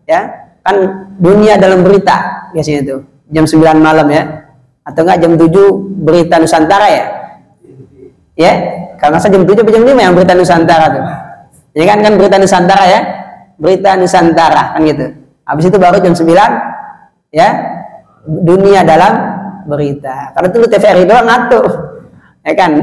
S2: ya kan dunia dalam berita biasanya tuh jam 9 malam ya, atau enggak jam 7 berita Nusantara ya, ya kalau nggak salah jam 7 atau jam 5 yang berita Nusantara tuh, ya kan berita Nusantara ya, berita Nusantara kan gitu. Habis itu baru jam 9 ya dunia dalam berita. Kalau dulu TVRI doang ngatur, ya kan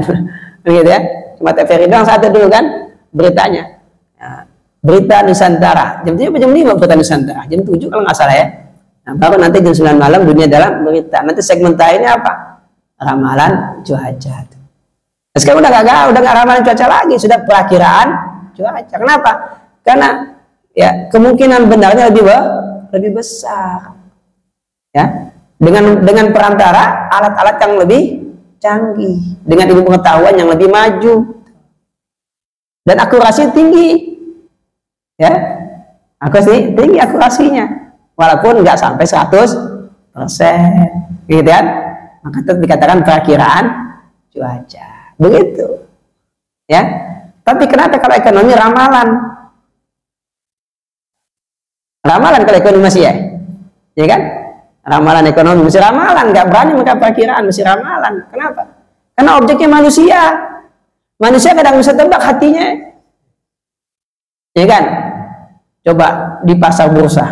S2: begitu ya, cuma TVRI doang satu dulu kan beritanya. Nah, berita Nusantara jam 7 atau jam 5 berita Nusantara, jam 7 kalau nggak salah ya. Nah, baru nanti jam 9 malam dunia dalam berita. Nanti segmen terakhirnya apa? Ramalan cuaca. Nah, sekarang udah nggak ramalan cuaca lagi, sudah perakiraan cuaca. Kenapa? Karena ya kemungkinan benarnya lebih besar. Ya, dengan perantara alat-alat yang lebih canggih, dengan ilmu pengetahuan yang lebih maju, dan akurasi tinggi. Ya, tinggi akurasinya, walaupun nggak sampai 100%, gitu kan? Maka itu dikatakan perakiraan cuaca. Begitu. Ya. Tapi kenapa kalau ekonomi ramalan? Ramalan kalau ekonomi masih ya kan? Ramalan ekonomi masih ramalan, nggak berani mereka perakiraan, masih ramalan. Kenapa? Karena objeknya manusia. Manusia kadang bisa tebak hatinya, ya kan? Coba di pasar bursa,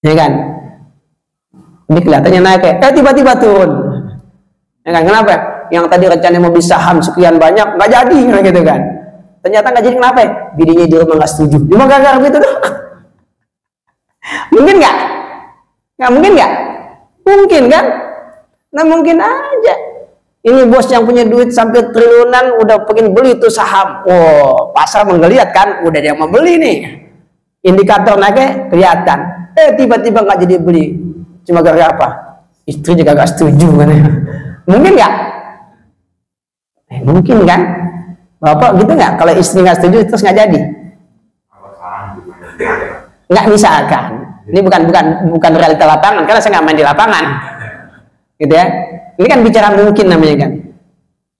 S2: ya kan? Ini kelihatannya naik, tiba-tiba turun, ya kan? Kenapa? Yang tadi rencananya mau beli saham sekian banyak nggak jadi, gitu kan? Ternyata nggak jadi, kenapa? Bininya di rumah nggak setuju. Cuma gara-gara gitu tuh. Mungkin nggak? Nggak mungkin nggak? Mungkin kan? Nah mungkin aja. Ini bos yang punya duit sampai triliunan udah pengen beli itu saham. Wow, pasar menggeliat kan? Udah dia mau beli nih. Indikator naiknya kelihatan. Tiba-tiba nggak jadi beli. Cuma gara-gara apa? Istri juga nggak setuju kan? Mungkin nggak? Mungkin kan? Bapak gitu nggak? Kalau istri nggak setuju terus nggak jadi? Nggak misalkan. Ini bukan realita lapangan, karena saya nggak main di lapangan, gitu ya. Ini kan bicara mungkin namanya kan,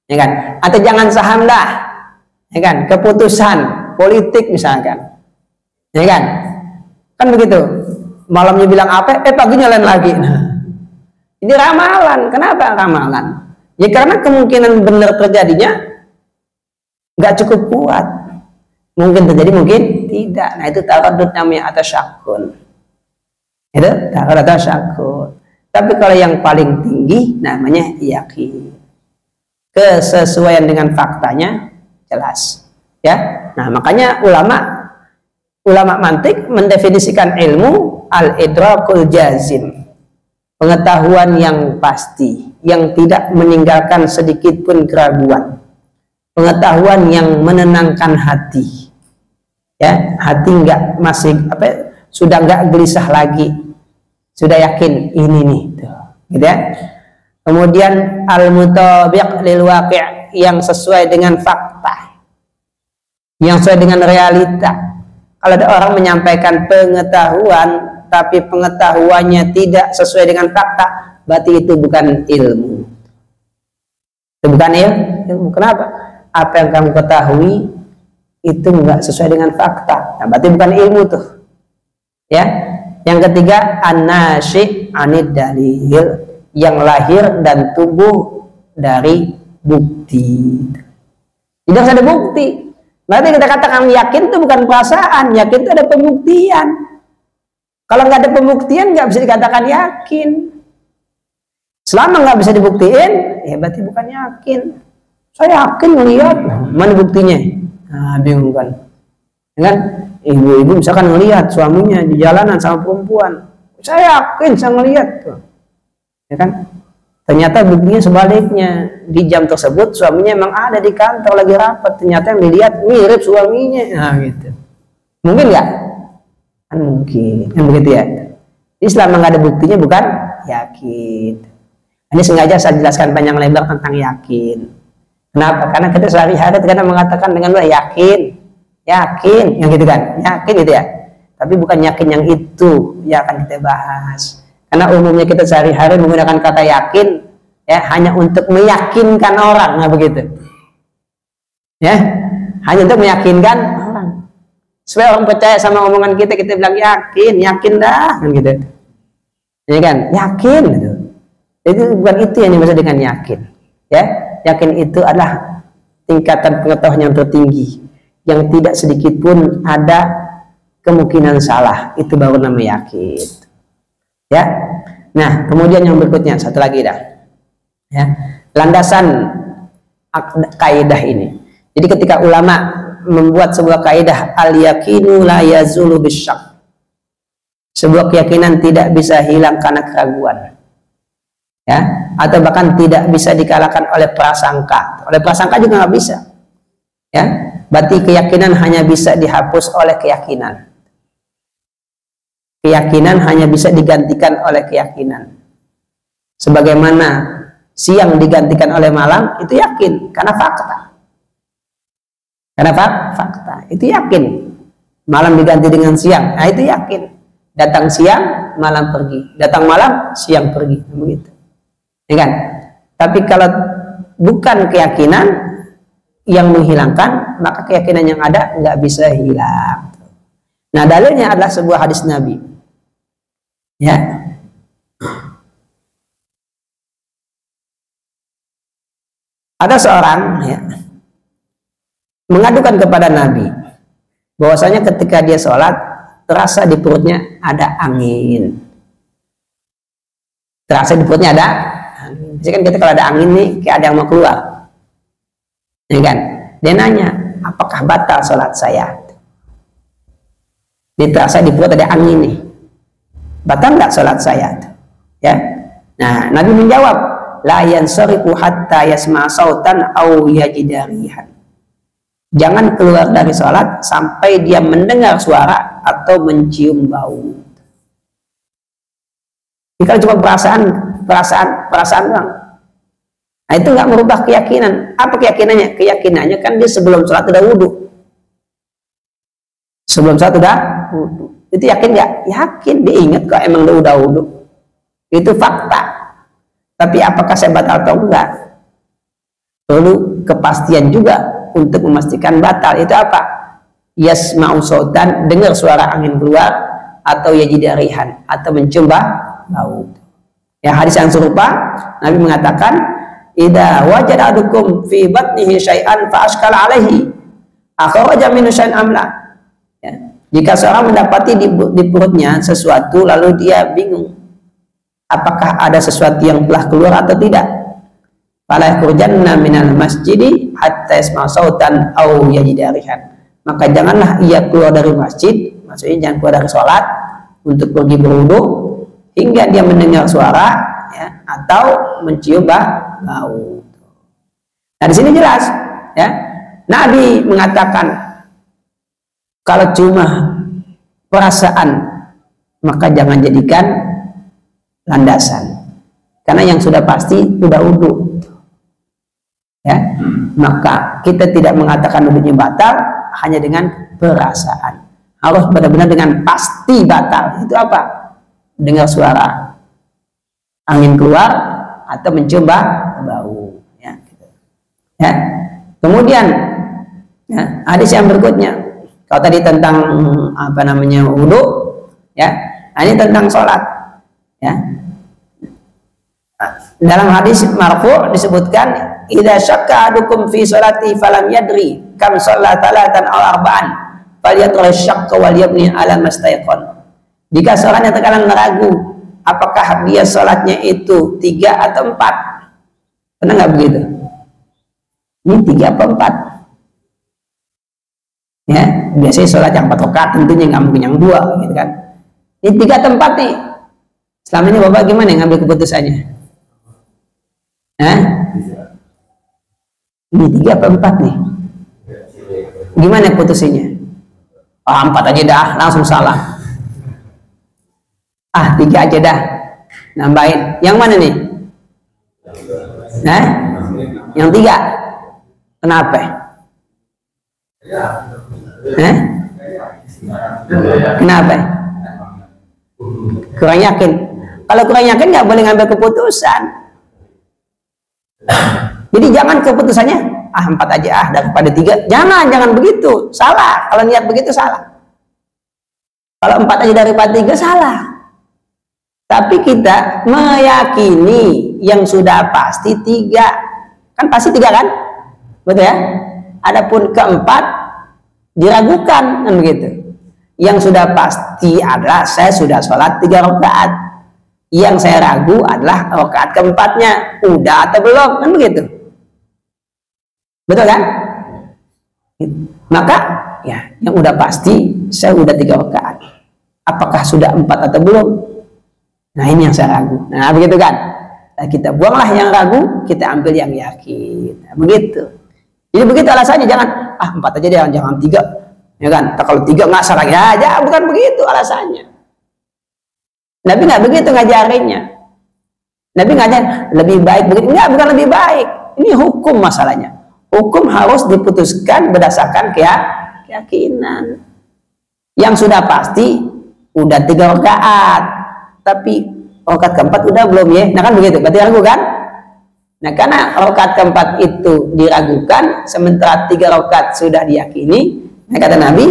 S2: ya kan. Atau jangan saham dah, ya kan. Keputusan politik misalkan, ya kan. Kan begitu. Malamnya bilang apa, paginya lain lagi. Nah, ini ramalan. Kenapa ramalan? Ya karena kemungkinan benar terjadinya nggak cukup kuat. Mungkin terjadi, mungkin tidak. Nah itu taradud namanya atau syakun. Itu taradud atau syakun. Tapi kalau yang paling tinggi namanya yakin. Kesesuaian dengan faktanya jelas. Ya. Nah makanya ulama mantik mendefinisikan ilmu al-idrakul jazim. Pengetahuan yang pasti, yang tidak meninggalkan sedikit pun keraguan. Pengetahuan yang menenangkan hati. Ya, hati nggak masih sudah nggak gelisah lagi, sudah yakin ini nih, gitu ya. Kemudian al-mutabiq lil waqi', yang sesuai dengan fakta, yang sesuai dengan realita. Kalau ada orang menyampaikan pengetahuan tapi pengetahuannya tidak sesuai dengan fakta, berarti itu bukan ilmu. Itu bukan ilmu. Kenapa? Apa yang kamu ketahui itu enggak sesuai dengan fakta, nah, berarti bukan ilmu tuh, ya. Yang ketiga, an-nasyi' anid dalil, yang lahir dan tumbuh dari bukti. Tidak harus ada bukti. Berarti kita katakan yakin itu bukan perasaan, yakin itu ada pembuktian. Kalau nggak ada pembuktian nggak bisa dikatakan yakin. Selama nggak bisa dibuktiin, ya berarti bukan yakin. Saya yakin ngelihat, mana buktinya? Nah, bingung kan? Kan ibu-ibu misalkan ngelihat suaminya di jalanan sama perempuan, saya yakin saya ngelihat, ya kan? Ternyata buktinya sebaliknya, di jam tersebut suaminya emang ada di kantor lagi rapat, ternyata yang dilihat mirip suaminya, nah gitu. Mungkin nggak? Kan mungkin, kan begitu ya. Islam nggak ada buktinya bukan yakin. Ini sengaja saya jelaskan panjang lebar tentang yakin. Kenapa? Karena kita sehari-hari kadang mengatakan dengan yakin, yang gitu kan, yakin gitu ya. Tapi bukan yakin yang itu yang akan kita bahas. Karena umumnya kita sehari-hari menggunakan kata yakin ya hanya untuk meyakinkan orang, nah begitu. Ya, hanya untuk meyakinkan orang. Supaya orang percaya sama omongan kita bilang yakin dah, kan gitu. Ya kan, yakin gitu. Itu bukan itu yang dimaksud dengan yakin. Ya, yakin itu adalah tingkatan pengetahuan yang tertinggi, yang tidak sedikit pun ada kemungkinan salah. Itu baru namanya yakin. Ya. Nah, kemudian yang berikutnya satu lagi dah. Ya, landasan kaidah ini. Jadi ketika ulama membuat sebuah kaidah al-yaqinu la yazulu bisyak. Sebuah keyakinan tidak bisa hilang karena keraguan. Ya, atau bahkan tidak bisa dikalahkan oleh prasangka. Oleh prasangka juga nggak bisa. Ya, berarti keyakinan hanya bisa dihapus oleh keyakinan. Keyakinan hanya bisa digantikan oleh keyakinan. Sebagaimana siang digantikan oleh malam, itu yakin karena fakta. Karena fakta, itu yakin. Malam diganti dengan siang, nah itu yakin. Datang siang, malam pergi. Datang malam, siang pergi. Begitu. Ya kan? Tapi kalau bukan keyakinan yang menghilangkan, maka keyakinan yang ada nggak bisa hilang. Nah, dalilnya adalah sebuah hadis Nabi. Ya. Ada seorang ya, mengadukan kepada Nabi bahwasanya ketika dia sholat terasa di perutnya ada angin. Terasa di perutnya ada angin. Jadi kan kita kalau ada angin nih kayak ada yang mau keluar. Ya kan? Dia nanya, apakah batal sholat saya? Dia terasa di perut ada angin nih. Batal nggak sholat saya? Ya. Nah, Nabi menjawab, la yansarifu hatta yasma' sautan aw yajida rihan. Jangan keluar dari sholat sampai dia mendengar suara atau mencium bau. Jika cuma perasaan doang. Nah, itu nggak merubah keyakinan. Apa keyakinannya? Keyakinannya kan dia sebelum sholat udah wudhu. Sebelum sholat udah wudhu. Itu yakin nggak? Yakin. Dia ingat kok emang udah wudhu. Itu fakta. Tapi apakah saya batal atau enggak? Perlu kepastian juga untuk memastikan batal. Itu apa? Yasma'u sautan, dengar suara angin keluar, atau yajida rihan, atau mencium bau. Ya, hadis yang serupa Nabi mengatakan, idza wajada adukum fi batnihi syai'an fa ashkala alaihi akhraja minhu syai'an amla. Ya. Jika seorang mendapati di perutnya sesuatu lalu dia bingung apakah ada sesuatu yang telah keluar atau tidak, fala yakhrujanna minal masjidi hatta yasma' sautan aw yajida rihan. Maka janganlah ia keluar dari masjid, maksudnya jangan keluar dari sholat untuk pergi berwudu hingga dia mendengar suara ya, atau mencium bau. Nah, di sini jelas ya, Nabi mengatakan kalau cuma perasaan maka jangan jadikan landasan, karena yang sudah pasti sudah wudu ya, maka kita tidak mengatakan wudunya batal hanya dengan perasaan, harus benar-benar dengan pasti batal. Itu apa? Dengar suara angin keluar atau mencium bau ya, gitu. Ya. Kemudian ya, hadis yang berikutnya, kalau tadi tentang apa namanya wudu ya, ini tentang sholat ya. Dalam hadis marfu disebutkan, idza syakka ahadukum fi sholati falam yadri kam shalla talatan aw arba'an falyatrah syakka wal yabni ala mastayqan. Jika seorang yang terkadang ragu apakah dia sholatnya itu 3 atau 4? Pernah nggak begitu? Ini 3 atau 4? Ya, biasanya sholat yang 4 rakaat tentunya nggak mungkin yang 2, gitu kan? Ini 3 atau 4 nih. Selama ini Bapak gimana yang ngambil keputusannya? Hah? Ini 3 atau 4 nih? Gimana putusinya? 4 aja dah, langsung salah. 3 aja dah, nambahin. Yang mana nih? Yang 3. Kenapa? Kenapa? Kurang yakin. Kalau kurang yakin nggak boleh ngambil keputusan. Jadi jangan keputusannya 4 aja daripada 3. Jangan begitu. Salah. Kalau niat begitu salah. Kalau 4 aja daripada 3 salah. Tapi kita meyakini yang sudah pasti 3. Kan pasti 3 kan? Betul ya? Adapun keempat diragukan, kan begitu. Yang sudah pasti adalah saya sudah sholat 3 rakaat. Yang saya ragu adalah rakaat keempatnya udah atau belum, kan begitu. Betul kan? Maka ya yang udah pasti saya udah 3 rakaat. Apakah sudah 4 atau belum? Nah ini yang saya ragu. Nah begitu kan? Nah, kita buanglah yang ragu, kita ambil yang yakin. Nah, begitu. Jadi begitu alasannya, jangan 4 aja deh, jangan 3. Ya kan? Kalau 3 nggak salah ya, bukan begitu alasannya. Nabi nggak begitu ngajarinnya. Nabi ngajarin lebih baik begitu. Enggak, bukan lebih baik. Ini hukum masalahnya. Hukum harus diputuskan berdasarkan keyakinan. Yang sudah pasti udah 3 rakaat. Tapi rakaat keempat udah belum ya? Nah kan begitu, berarti ragu kan? Nah karena rakaat keempat itu diragukan, sementara 3 rakaat sudah diyakini, nah kata Nabi,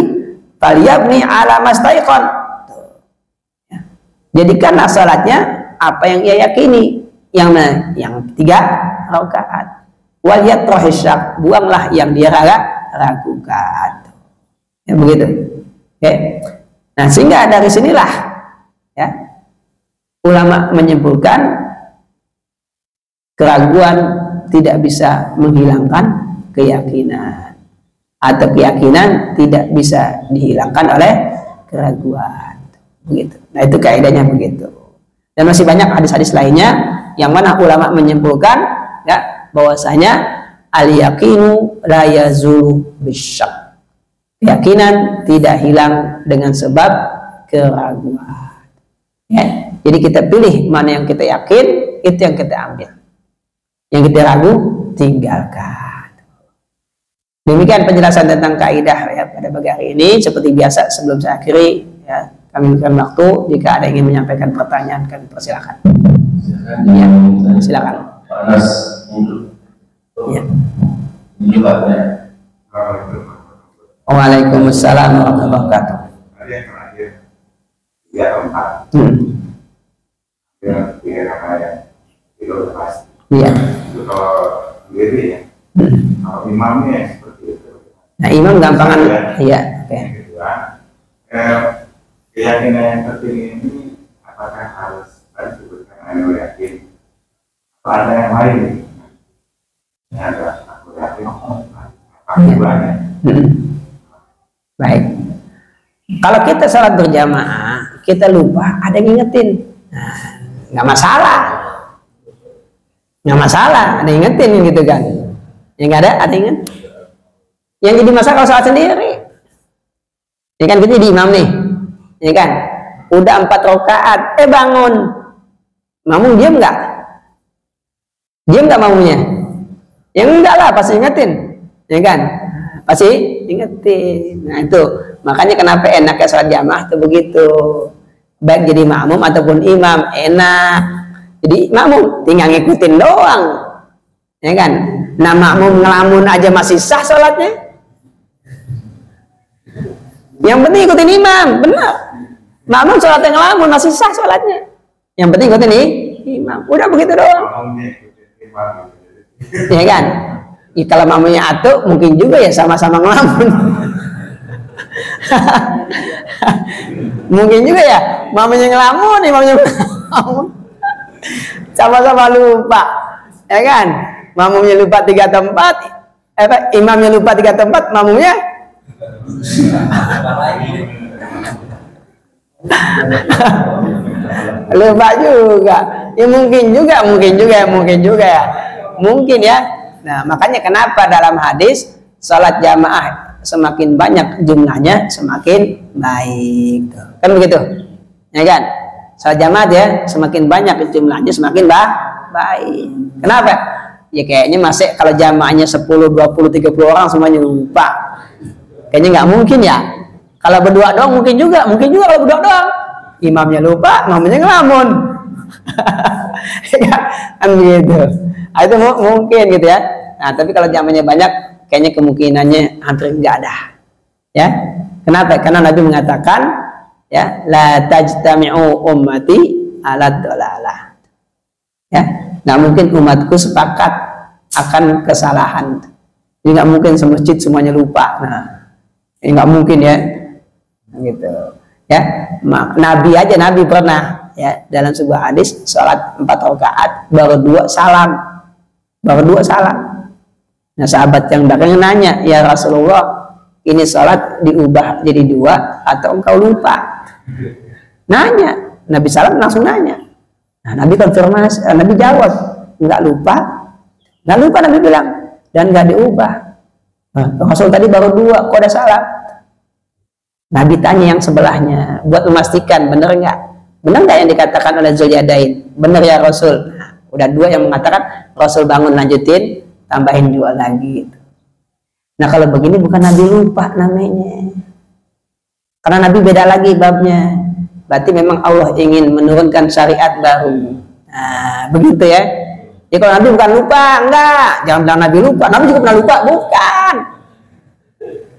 S2: "Falyabni ala mastaiqan." Jadikanlah salatnya apa yang ia yakini, yang 3 rakaat. Wal yatrahisyak, buanglah yang dia ragukan. Ya begitu. Oke. Nah sehingga dari sinilah ya ulama menyimpulkan keraguan tidak bisa menghilangkan keyakinan, atau keyakinan tidak bisa dihilangkan oleh keraguan. Begitu. Nah itu kaidahnya begitu. Dan masih banyak hadis-hadis lainnya yang mana ulama menyimpulkan ya bahwasanya al-yaqinu la yazulu bisyak. Keyakinan tidak hilang dengan sebab keraguan. Ya. Jadi kita pilih mana yang kita yakin, itu yang kita ambil. Yang kita ragu, tinggalkan. Demikian penjelasan tentang kaidah ya pada pagi hari ini. Seperti biasa sebelum saya akhiri ya, kami berikan waktu jika ada yang ingin menyampaikan pertanyaan, kami persilakan. Ya, silakan.
S1: Pak Anas,
S2: ya. Waalaikumsalam warahmatullahi wabarakatuh.
S3: Yang terakhir 3 atau 4. Ya, itu udah pasti.
S2: Iya.
S3: Itu kalau sendiri ya. Kalau imamnya seperti itu.
S2: Nah imam gampangan. Iya. Oke.
S3: Yang kedua, keyakinan yang tertinggi ini apakah harus disebutkan anu yakin? Atau ada yang lain? Ini ada aku yakin. Akibatnya.
S2: Baik. Kalau kita sholat berjamaah, kita lupa, ada yang ngingetin. Nah, nggak masalah, ada yang ingetin gitu kan. Yang nggak ada yang inget. Yang jadi masalah kalau sholat sendiri, ya kan kita di imam nih, ya kan, udah 4 rakaat, bangun, makmum diam nggak? Diam nggak makmumnya? Yang enggak lah, pasti ingetin, ya kan? Pasti ingetin. Nah itu makanya kenapa enaknya sholat jamaah tuh begitu. Baik jadi makmum ataupun imam enak. Jadi makmum tinggal ngikutin doang, ya kan? Nah makmum ngelamun aja masih sah sholatnya. Yang penting ikutin imam, benar. Makmum sholatnya ngelamun masih sah sholatnya. Yang penting ikutin imam. Udah begitu doang. Ya kan? Ya, kalau makmumnya atuk mungkin juga ya sama-sama ngelamun. Mungkin juga ya mamanya ngelamun, imamnya Sama-sama lupa, ya kan? Makmumnya lupa 3 tempat, imamnya lupa 3 tempat, makmumnya lupa juga. Ya mungkin juga ya. Mungkin ya. Nah, makanya kenapa dalam hadis salat jamaah semakin banyak jumlahnya semakin baik. Kan begitu? Ya kan? Salat jamaah ya semakin banyak jumlahnya semakin baik. Kenapa? Ya kayaknya masih kalau jamaahnya 10, 20, 30 orang semuanya lupa. Kayaknya nggak mungkin ya. Kalau berdua doang mungkin juga kalau berdua doang. Imamnya lupa, makmumnya ngelamun. Kan begitu. Nah, itu mungkin gitu ya. Nah, tapi kalau jamaahnya banyak, kayaknya kemungkinannya hampir nggak ada. Ya. Kenapa? Karena Nabi mengatakan, ya, la tajtami'u ummati ala dhalalah. Ya, nggak mungkin umatku sepakat akan kesalahan. Jadi nggak mungkin semasjid semuanya lupa. Nah, ini nggak mungkin ya. Gitu. Ya, Nabi pernah ya dalam sebuah hadis sholat 4 rakaat baru 2 salam. Nah, sahabat yang belakang nanya, ya Rasulullah, ini sholat diubah jadi 2 atau engkau lupa? Nanya, Nabi salam langsung nanya. Nah, Nabi konfirmasi, Nabi jawab, nggak lupa Nabi bilang, dan nggak diubah. Nah, Rasul tadi baru 2, kok ada salah? Nabi tanya yang sebelahnya buat memastikan benar nggak yang dikatakan oleh Zulyadain, benar ya Rasul. Nah, udah 2 yang mengatakan, Rasul bangun lanjutin, tambahin 2 lagi. Nah, kalau begini bukan Nabi lupa namanya, karena Nabi beda lagi babnya. Berarti memang Allah ingin menurunkan syariat baru. Nah, begitu ya. Ya kalau Nabi bukan lupa, enggak, jangan bilang Nabi lupa. Nabi juga pernah lupa, bukan.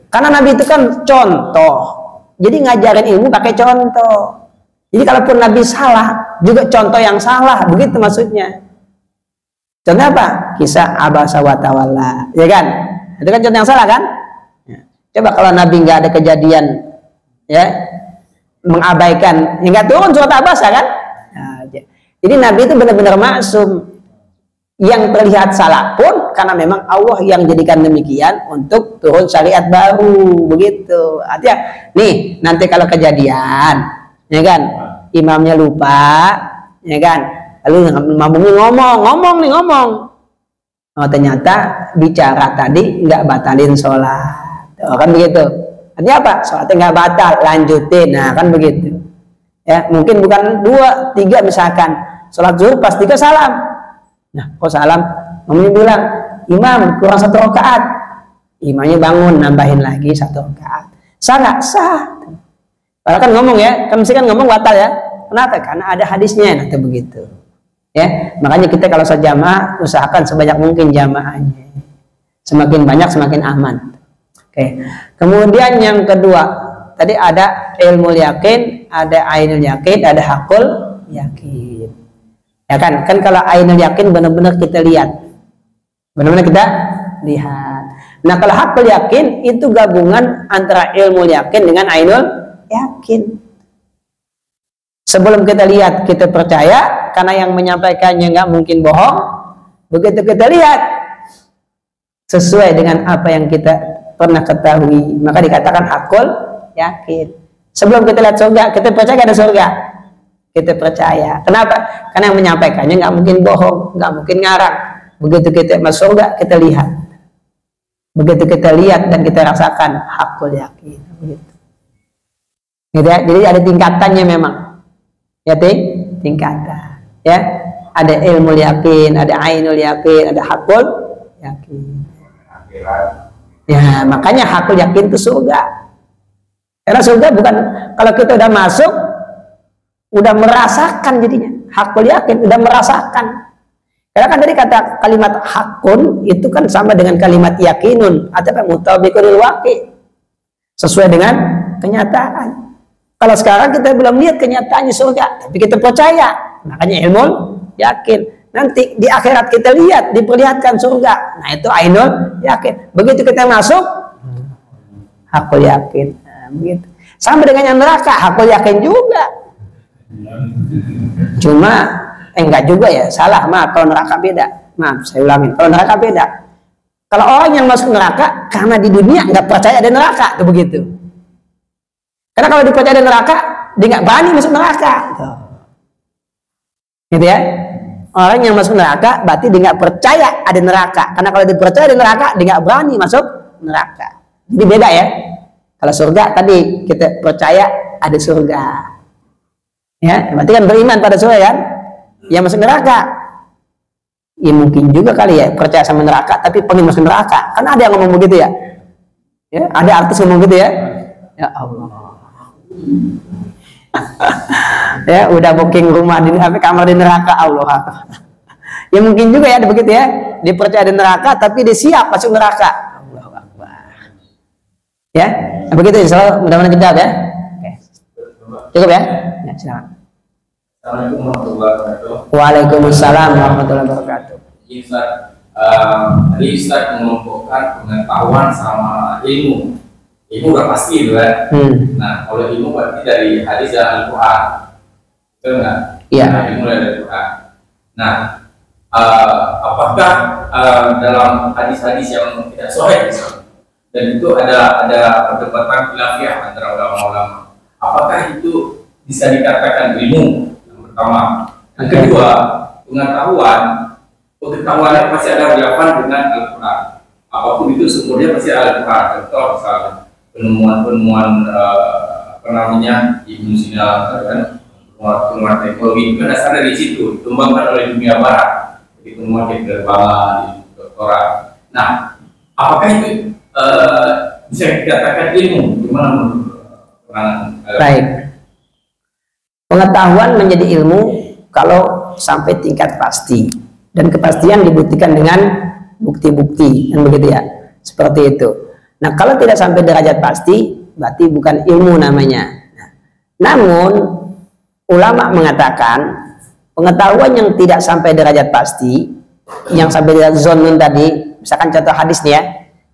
S2: Karena Nabi itu kan contoh. Jadi ngajarin ilmu pakai contoh. Jadi kalaupun Nabi salah, juga contoh yang salah, begitu maksudnya. Contoh apa? Kisah Abasa wa Tawalla, ya kan? Itu kan contoh yang salah kan? Ya. Coba kalau Nabi nggak ada kejadian, ya, mengabaikan, nggak turun surat Abasa kan? Nah, jadi Nabi itu benar-benar maksum. Yang terlihat salah pun karena memang Allah yang jadikan demikian untuk turun syariat baru, begitu. Artinya nih nanti kalau kejadian, ya kan, imamnya lupa, ya kan, lalu makmumnya ngomong, oh ternyata bicara tadi nggak batalin sholat, oh, kan begitu. Artinya apa? Sholatnya nggak batal, lanjutin, nah kan begitu. Ya mungkin bukan 2, 3 misalkan sholat zuhur pas 3 salam. Nah, kok salam, makmumnya bilang, imam kurang 1 rakaat. Imamnya bangun, nambahin lagi 1 rakaat. Sah nggak? Sah. Padahal kan ngomong ya, kan mesti kan ngomong batal ya. Kenapa? Karena ada hadisnya, nanti begitu. Ya, makanya kita kalau sejamaah usahakan sebanyak mungkin jamaahnya. Semakin banyak semakin aman. Oke. Kemudian yang kedua, tadi ada ilmu yakin, ada ainul yakin, ada hakul yakin. Ya kan kalau ainul yakin benar-benar kita lihat, Nah, kalau hakul yakin itu gabungan antara ilmu yakin dengan ainul yakin. Sebelum kita lihat kita percaya karena yang menyampaikannya nggak mungkin bohong. Begitu kita lihat sesuai dengan apa yang kita pernah ketahui, maka dikatakan hakul yakin. Sebelum kita lihat surga, kita percaya ada surga. Kita percaya. Kenapa? Karena yang menyampaikannya nggak mungkin bohong, nggak mungkin ngarang. Begitu kita masuk surga, kita lihat. Begitu kita lihat dan kita rasakan hakul yakin. Begitu. Gitu ya? Jadi ada tingkatannya memang. Ya, tingkatan. Ya, ada ilmu yakin, ada ainul yakin, ada hakul yakin. Ya, makanya hakul yakin itu surga. Karena surga bukan kalau kita udah masuk udah merasakan jadinya. Hakul yakin udah merasakan. Karena kan tadi kata kalimat hakun itu kan sama dengan kalimat yakinun atau mutabiqul waqi. Sesuai dengan kenyataan. Kalau sekarang kita belum lihat kenyataannya surga, tapi kita percaya. Makanya ilmu yakin. Nanti di akhirat kita lihat, diperlihatkan surga. Nah, itu ainul yakin. Begitu kita masuk hakul yakin. Nah, begitu. Sama dengan yang neraka, hakul yakin juga. Cuma enggak juga ya, salah, maaf, kalau neraka beda. Maaf, saya ulangin, kalau neraka beda. Kalau orang yang masuk neraka karena di dunia nggak percaya ada neraka, tuh begitu. Karena kalau dipercaya ada neraka, dia nggak berani masuk neraka. Gitu ya. Orang yang masuk neraka berarti dia nggak percaya ada neraka. Karena kalau dipercaya ada neraka, dia nggak berani masuk neraka. Jadi beda ya. Kalau surga tadi kita percaya ada surga. Ya, berarti kan beriman pada surga kan? Yang masuk neraka, ya mungkin juga kali ya percaya sama neraka tapi pengen masuk neraka. Kan ada yang ngomong begitu ya. Ya, ada artis ngomong gitu ya. Ya Allah. Ya udah booking rumah di kamar di neraka, Allah. Ya mungkin juga ya begitu ya. Dia percaya di neraka tapi dia siap masuk neraka. Allahu Akbar. Ya, begitu insyaallah mudah-mudahan dijawab ya. Oke. Cukup ya? Ya, silakan.
S3: Assalamualaikum warahmatullahi wabarakatuh.
S2: Waalaikumsalam warahmatullahi wabarakatuh.
S3: Tadi Ustaz mengelompokkan pengetahuan sama ilmu. Ilmu udah pasti itu kan. Nah, kalau ilmu berarti dari hadis dan Al-Quran, betul nggak?
S2: Iya.
S3: Nah, ilmu dari Al-Quran. Nah, apakah dalam hadis-hadis yang tidak sahih dan itu ada perdebatan khilafiyah antara ulama-ulama, apakah itu bisa dikatakan ilmu? Pertama, yang kedua, pengetahuannya pasti ada relevan dengan Al-Quran. Apapun itu sumbernya pasti ada Al-Quran. Contoh misalnya penemuan Ibnu Sina kan, penemuan teknologi kan dasar dari situ, dikembangkan oleh dunia barat. Jadi penemuan penerbangan, doktorat. Nah, apakah itu bisa dikatakan ilmu? Gimana menurut
S2: Baik. Pengetahuan menjadi ilmu kalau sampai tingkat pasti, dan kepastian dibuktikan dengan bukti-bukti, kan begitu ya, seperti itu. Nah, kalau tidak sampai derajat pasti, berarti bukan ilmu namanya. Namun ulama mengatakan pengetahuan yang tidak sampai derajat pasti, yang sampai derajat zonun tadi, misalkan contoh hadis nih ya,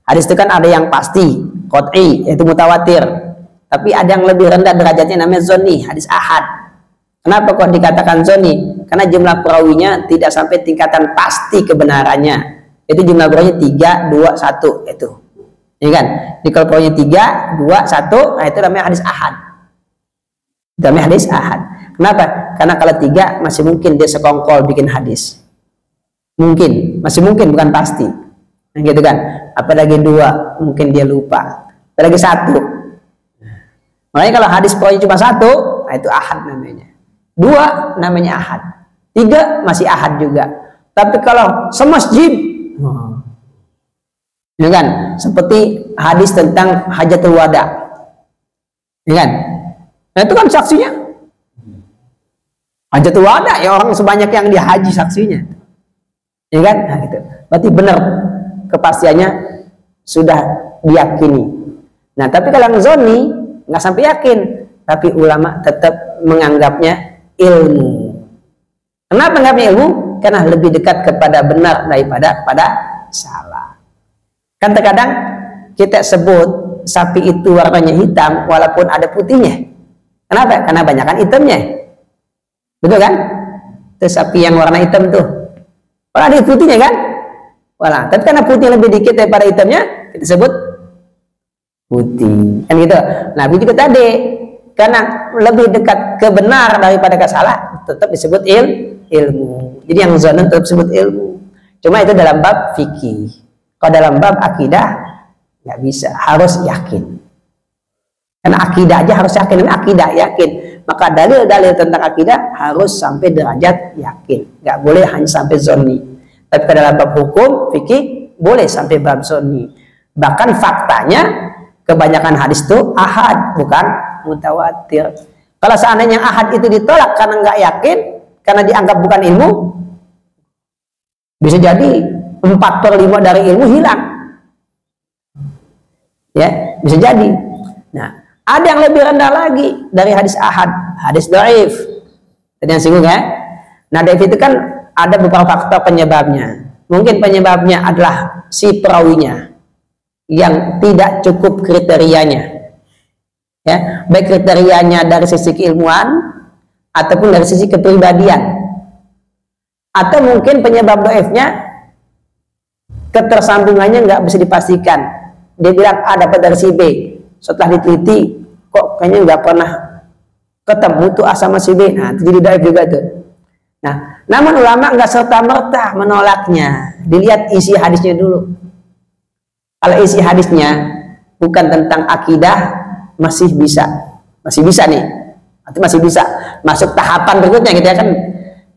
S2: hadis itu kan ada yang pasti, qat'i, yaitu mutawatir, tapi ada yang lebih rendah derajatnya namanya zonni, hadis ahad. Kenapa kok dikatakan zonni? Karena jumlah perawinya tidak sampai tingkatan pasti kebenarannya. Itu jumlah perawinya 3, 2, 1 itu. Ya kan? Di kalau perawinya 3, 2, 1, nah itu namanya hadis ahad. Itu namanya hadis ahad. Kenapa? Karena kalau 3 masih mungkin dia sekongkol bikin hadis. Mungkin, masih mungkin, bukan pasti. Nah, gitu kan? Apalagi 2, mungkin dia lupa. Apalagi 1. Makanya kalau hadis perawinya cuma 1, nah itu ahad namanya. 2 namanya ahad, 3 masih ahad juga. Tapi kalau semasjid, ya kan, seperti hadis tentang hajatul wada, ya kan, nah itu kan saksinya hajatul wada ya, orang sebanyak yang dihaji saksinya, ya kan, nah gitu. Berarti benar kepastiannya sudah diyakini. Nah tapi kalau yang zoni nggak sampai yakin, tapi ulama tetap menganggapnya ilmu. Kenapa nggak ilmu? Karena lebih dekat kepada benar daripada salah. Kan terkadang kita sebut sapi itu warnanya hitam walaupun ada putihnya. Kenapa? Karena banyakan hitamnya. Betul kan? Itu sapi yang warna hitam tuh. Kalau ada putihnya kan? Wala. Tapi karena putih lebih dikit daripada hitamnya, kita sebut putih. Kan gitu. Nah, begitu tadi. Karena lebih dekat ke benar daripada ke salah, tetap disebut ilmu. Jadi yang zonan tetap disebut ilmu. Cuma itu dalam bab fikih. Kalau dalam bab akidah nggak bisa, harus yakin. Karena akidah aja harus yakin, akidah yakin. Maka dalil-dalil tentang akidah harus sampai derajat yakin. Nggak boleh hanya sampai zonni. Tapi dalam bab hukum fikih boleh sampai bab zonni. Bahkan faktanya kebanyakan hadis itu ahad, bukan mutawatir. Kalau seandainya ahad itu ditolak karena nggak yakin, karena dianggap bukan ilmu, bisa jadi 4/5 dari ilmu hilang. Ya, bisa jadi. Nah, ada yang lebih rendah lagi dari hadis ahad, hadis dhaif. Tadi yang singgung ya. Nah, dhaif itu kan ada beberapa faktor penyebabnya. Mungkin penyebabnya adalah si perawinya yang tidak cukup kriterianya. Ya, baik kriterianya dari sisi keilmuan ataupun dari sisi kepribadian, atau mungkin penyebab dhaifnya ketersambungannya nggak bisa dipastikan. Dia bilang A dapat dari si B, setelah diteliti kok kayaknya nggak pernah ketemu tuh A sama si B. Nah, itu jadi dhaif juga tuh. Nah, namun ulama nggak serta-merta menolaknya, dilihat isi hadisnya dulu. Kalau isi hadisnya bukan tentang akidah, masih bisa nih, atau masih bisa masuk tahapan berikutnya gitu ya kan,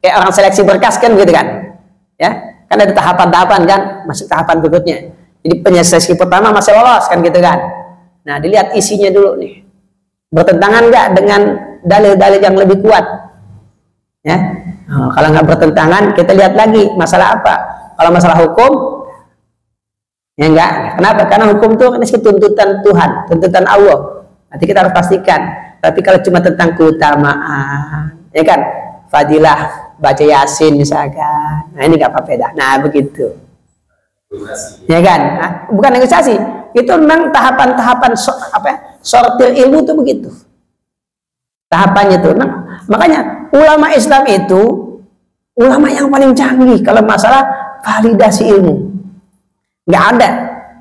S2: kayak orang seleksi berkas kan gitu kan, ya kan ada tahapan-tahapan kan, masuk tahapan berikutnya. Jadi penyeleksi pertama masih lolos kan gitu kan. Nah, dilihat isinya dulu nih, bertentangan nggak dengan dalil-dalil yang lebih kuat, ya. Kalau nggak bertentangan, kita lihat lagi masalah apa. Kalau masalah hukum, ya enggak. Kenapa? Karena hukum itu kan tuntutan Tuhan, tuntutan Allah. Nanti kita harus pastikan. Tapi kalau cuma tentang keutamaan, ya kan, fadilah baca Yasin misalkan, nah ini nggak apa-apa. Nah begitu, ya kan. Nah, bukan negosiasi, itu memang tahapan-tahapan sortir ilmu itu begitu. Tahapannya tuh, nah, makanya ulama Islam itu ulama yang paling canggih kalau masalah validasi ilmu. Nggak ada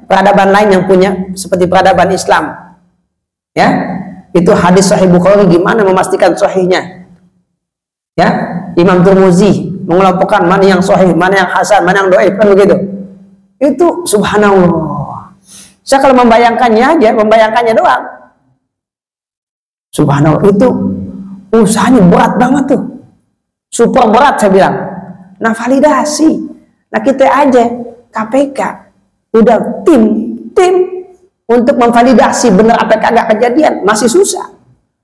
S2: peradaban lain yang punya seperti peradaban Islam, ya. Itu hadis Sahih Bukhari gimana memastikan sahihnya, ya. Imam Tirmizi mengelompokkan mana yang sahih, mana yang hasan, mana yang dhaif, kan begitu. Itu subhanallah. Saya kalau membayangkannya doang, subhanallah, itu usahanya berat banget tuh, super berat saya bilang. Nah validasi, nah kita aja KPK udah tim untuk memvalidasi benar apa kagak kejadian masih susah.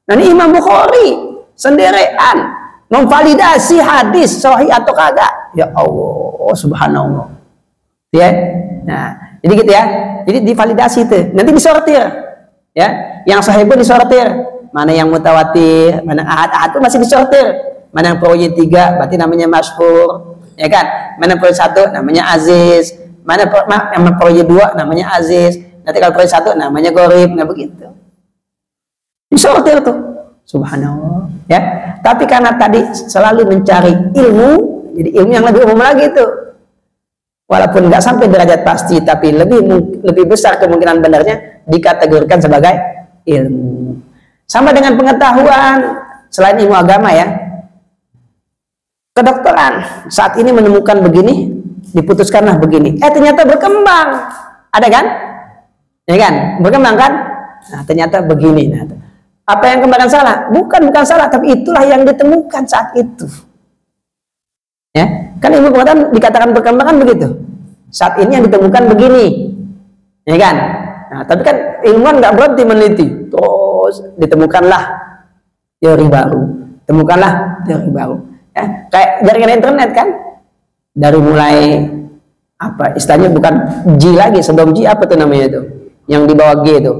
S2: Nah ini Imam Bukhari sendirian memvalidasi hadis sahih atau kagak, ya Allah subhanallah, ya. Nah jadi gitu ya, jadi divalidasi itu nanti disortir, ya, yang sahih pun disortir, mana yang mutawatir, mana ahad itu masih disortir, mana yang perawi 3 berarti namanya masyhur, ya kan, mana perawi 1 namanya aziz, mana yang perawi 2 namanya aziz, nanti kalau perawi 1 namanya gharib. Nah begitu disortir tuh, subhanallah, ya. Tapi karena tadi selalu mencari ilmu, jadi ilmu yang lebih umum lagi itu, walaupun nggak sampai derajat pasti, tapi lebih besar kemungkinan benarnya dikategorikan sebagai ilmu. Sama dengan pengetahuan selain ilmu agama, ya. Kedokteran saat ini menemukan begini, diputuskanlah begini. Ternyata berkembang, ada kan? Ya kan? Berkembang kan? Nah, ternyata begini. Nah, apa yang kembangkan salah? Bukan salah, tapi itulah yang ditemukan saat itu. Ya, kan ilmu pengetahuan dikatakan berkembang begitu. Saat ini yang ditemukan begini, ya kan? Nah, tapi kan ilmuwan nggak berhenti meneliti, terus ditemukanlah teori baru, ya, kayak jaringan internet kan, dari mulai apa istilahnya, bukan G lagi, sebelum G apa tuh namanya itu, yang di bawah G itu,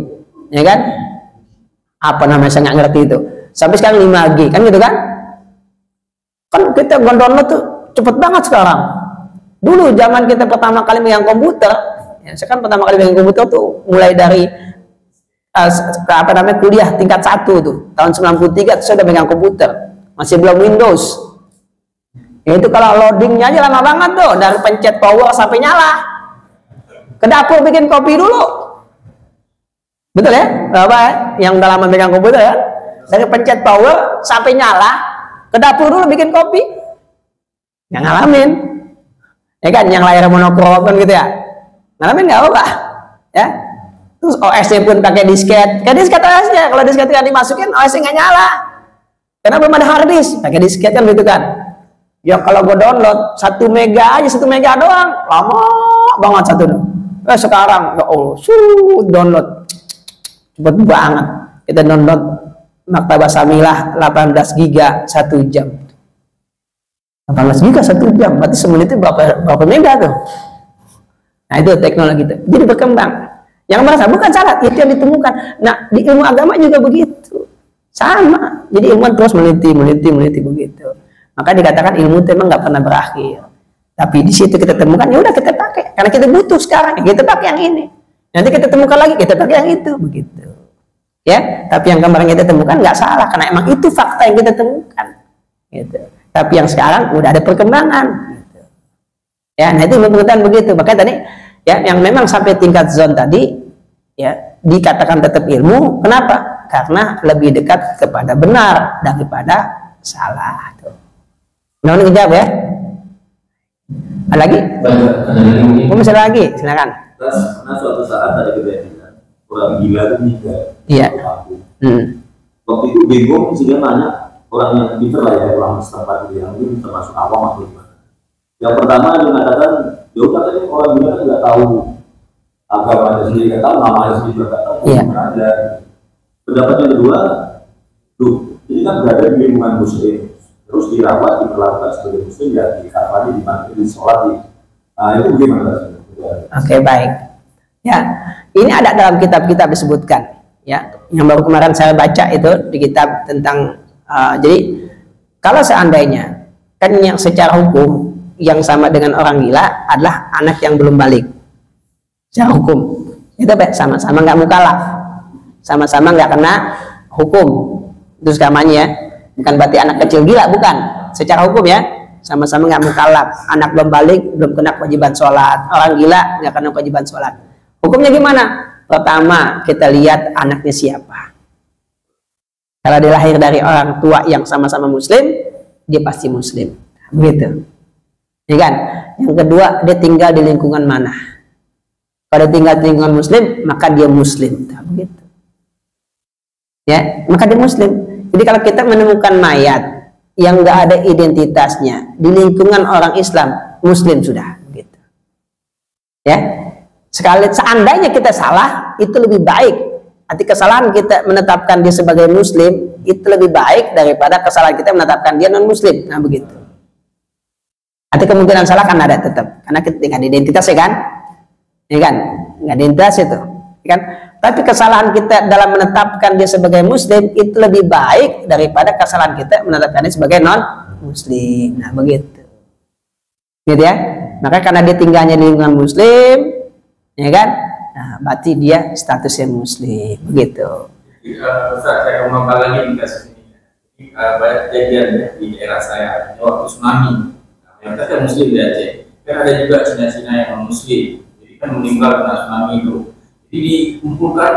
S2: ya kan? Apa namanya saya nggak ngerti itu, sampai sekarang 5G kan gitu kan? Kan kita download tuh cepet banget sekarang. Dulu zaman kita pertama kali megang komputer, ya, saya kan pertama kali megang komputer tuh mulai dari kuliah tingkat 1 tuh tahun 93 saya udah megang komputer, masih belum Windows. Ya, itu kalau loadingnya aja lama banget tuh, dari pencet power sampai nyala. Ke dapur bikin kopi dulu, betul ya? Bapak yang udah lama megang komputer ya, dari pencet power sampai nyala, ke dapur dulu bikin kopi. Yang ngalamin, ya kan, yang layar monokrom kan gitu ya, ngalamin nggak apa, ya. Terus OS-nya pun pakai disket, OS-nya, kalau disket nggak dimasukin, OS-nya nggak nyala, karena belum ada hard disk, pakai disket kan gitu kan. Ya kalau gue download 1 mega aja, 1 mega doang, lama banget satu. Sekarang ya Allah, download cepet banget. Kita download Maktabah Samilah 18 giga 1 jam. 18 giga 1 jam, berarti semenit itu berapa mega tuh? Nah itu teknologi itu. Jadi berkembang. Yang merasa bukan salah, itu yang ditemukan. Nah di ilmu agama juga begitu, sama. Jadi ilmuwan terus meneliti begitu. Maka dikatakan ilmu itu memang nggak pernah berakhir. Tapi di situ kita temukan, ya udah kita pakai. Karena kita butuh sekarang, kita pakai yang ini. Nanti kita temukan lagi, kita pakai yang itu, begitu. Ya, tapi yang kemarin kita temukan nggak salah, karena emang itu fakta yang kita temukan. gitu. Tapi yang sekarang udah ada perkembangan gitu. Ya, nah itu pengetahuan begitu. Makanya tadi ya yang memang sampai tingkat zon tadi ya dikatakan tetap ilmu. Kenapa? Karena lebih dekat kepada benar daripada salah tuh. Nah, ini jawab ya. Ada lagi? Misalnya lagi, silakan.
S4: Karena suatu saat ada kejadian orang gila itu meninggal.
S2: Iya.
S4: Waktu itu bingung sehingga nanya orang yang pintar lah ya, orang setempat yang mungkin termasuk awam atau gimana. Yang pertama dia mengatakan, ya udah tadi orang gila kan nggak tahu agamanya sendiri, nggak tahu namanya sendiri, nggak tahu mana ada. Pendapat yang kedua, tuh ini kan berada di lingkungan muslim, terus dirawat, diperlakukan sebagai muslim, ya dikafani, di sholat, nah itu gimana?
S2: Oke, baik. Ya, ini ada dalam kitab-kitab disebutkan. Ya, yang baru kemarin saya baca itu di kitab tentang jadi kalau seandainya kan yang secara hukum yang sama dengan orang gila adalah anak yang belum balik. Secara hukum itu sama-sama nggak mukallaf, sama-sama nggak kena hukum. Terus kamanya bukan berarti anak kecil gila, bukan. Secara hukum ya sama-sama nggak mukallaf, anak belum balik belum kena kewajiban sholat, orang gila nggak kena kewajiban sholat. Hukumnya gimana? Pertama kita lihat anaknya siapa. Kalau dia lahir dari orang tua yang sama-sama muslim, dia pasti muslim, begitu, ya kan? Yang kedua dia tinggal di lingkungan mana. Kalau dia tinggal di lingkungan muslim, maka dia muslim, begitu. Ya, maka dia muslim. Jadi kalau kita menemukan mayat yang nggak ada identitasnya di lingkungan orang Islam, muslim sudah, gitu. Ya. Sekali seandainya kita salah, itu lebih baik. Arti kesalahan kita menetapkan dia sebagai muslim itu lebih baik daripada kesalahan kita menetapkan dia non muslim. Nah begitu. Arti kemungkinan salah kan ada tetap, karena kita nggak ada identitas ya kan, nggak ada identitas itu, ya kan. Tapi kesalahan kita dalam menetapkan dia sebagai muslim itu lebih baik daripada kesalahan kita menetapkan dia sebagai non muslim. Nah begitu, gitu ya. Maka karena dia tinggalnya di lingkungan muslim, ya kan, nah berarti dia statusnya muslim, begitu.
S3: Saya mau lagi di kasus ini. Banyak kejadian ya di daerah saya waktu tsunami. Yang kita muslim di Aceh, kan ada juga Cina-Cina yang muslim, jadi kan meninggal karena tsunami itu. Jadi dikumpulkan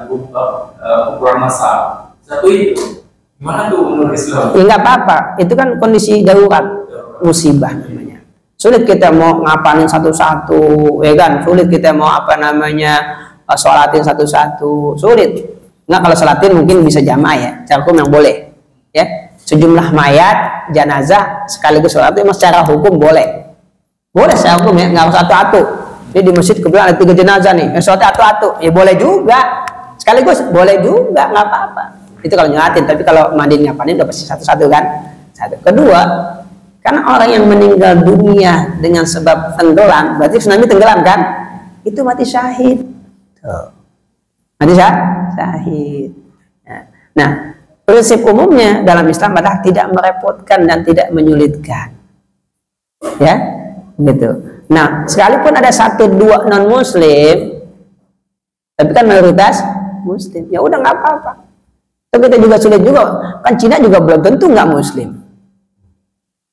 S3: kumpulan massal. Satu itu, gimana tuh menurut Islam? Ya
S2: nggak apa-apa, itu kan kondisi darurat, musibah namanya. Sulit kita mau ngapain satu-satu, ya kan? Sulit kita mau sholatin satu-satu, sulit. Nggak, kalau sholatin mungkin bisa jamaah ya, secara hukum yang boleh. Ya, sejumlah mayat, jenazah sekaligus sholat itu secara hukum boleh. Boleh secara hukum ya, nggak usah atu-atu. Jadi di masjid kebetulan ada 3 jenazah nih, sholat atu-atu, ya boleh juga. Sekaligus boleh juga, nggak apa-apa. Itu kalau nyolatin, tapi kalau mandiin ngapain udah pasti satu-satu kan. Satu. Kedua, karena orang yang meninggal dunia dengan sebab tenggelam, berarti tsunami tenggelam kan? Itu mati syahid. Tuh. Mati syahid. Nah, prinsip umumnya dalam Islam adalah tidak merepotkan dan tidak menyulitkan. Ya, gitu. Nah, sekalipun ada 1-2 non muslim, tapi kan mayoritas muslim, ya udah nggak apa-apa. Tapi kita juga sulit juga, kan Cina juga belum tentu nggak muslim.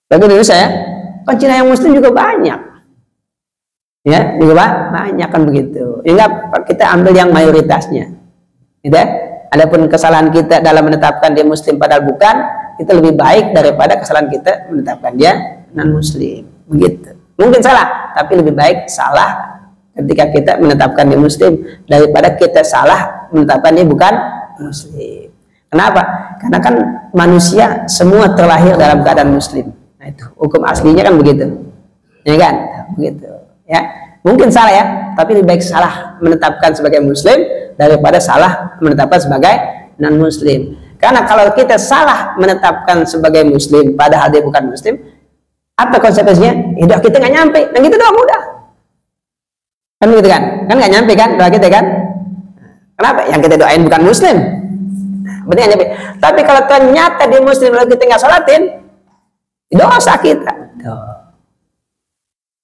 S2: Bagi Indonesia ya, kan Cina yang muslim juga banyak, ya juga banyak kan begitu. Hingga kita ambil yang mayoritasnya, gitu ya. Adapun kesalahan kita dalam menetapkan dia muslim padahal bukan, itu lebih baik daripada kesalahan kita menetapkan dia non muslim, begitu. Mungkin salah, tapi lebih baik salah ketika kita menetapkan dia muslim daripada kita salah menetapkan dia bukan muslim. Kenapa? Karena kan manusia semua terlahir dalam keadaan muslim. Nah itu hukum aslinya kan begitu, ya kan? Begitu. Ya, mungkin salah ya, tapi lebih baik salah menetapkan sebagai muslim daripada salah menetapkan sebagai non muslim. Karena kalau kita salah menetapkan sebagai muslim padahal dia bukan muslim, apa konsekuensinya? Hidup kita nggak nyampe, dan gitu doang udah. Kan gitu kan? Kan nggak nyampe kan doa kita kan? Kenapa? Yang kita doain bukan muslim. Berarti nggak nyampe. Tapi kalau ternyata dia muslim lalu kita nggak sholatin, dosa kita.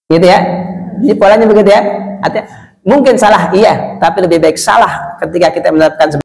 S2: Gitu ya? Jadi polanya begitu ya. Artinya, mungkin salah iya, tapi lebih baik salah ketika kita menetapkan sebagai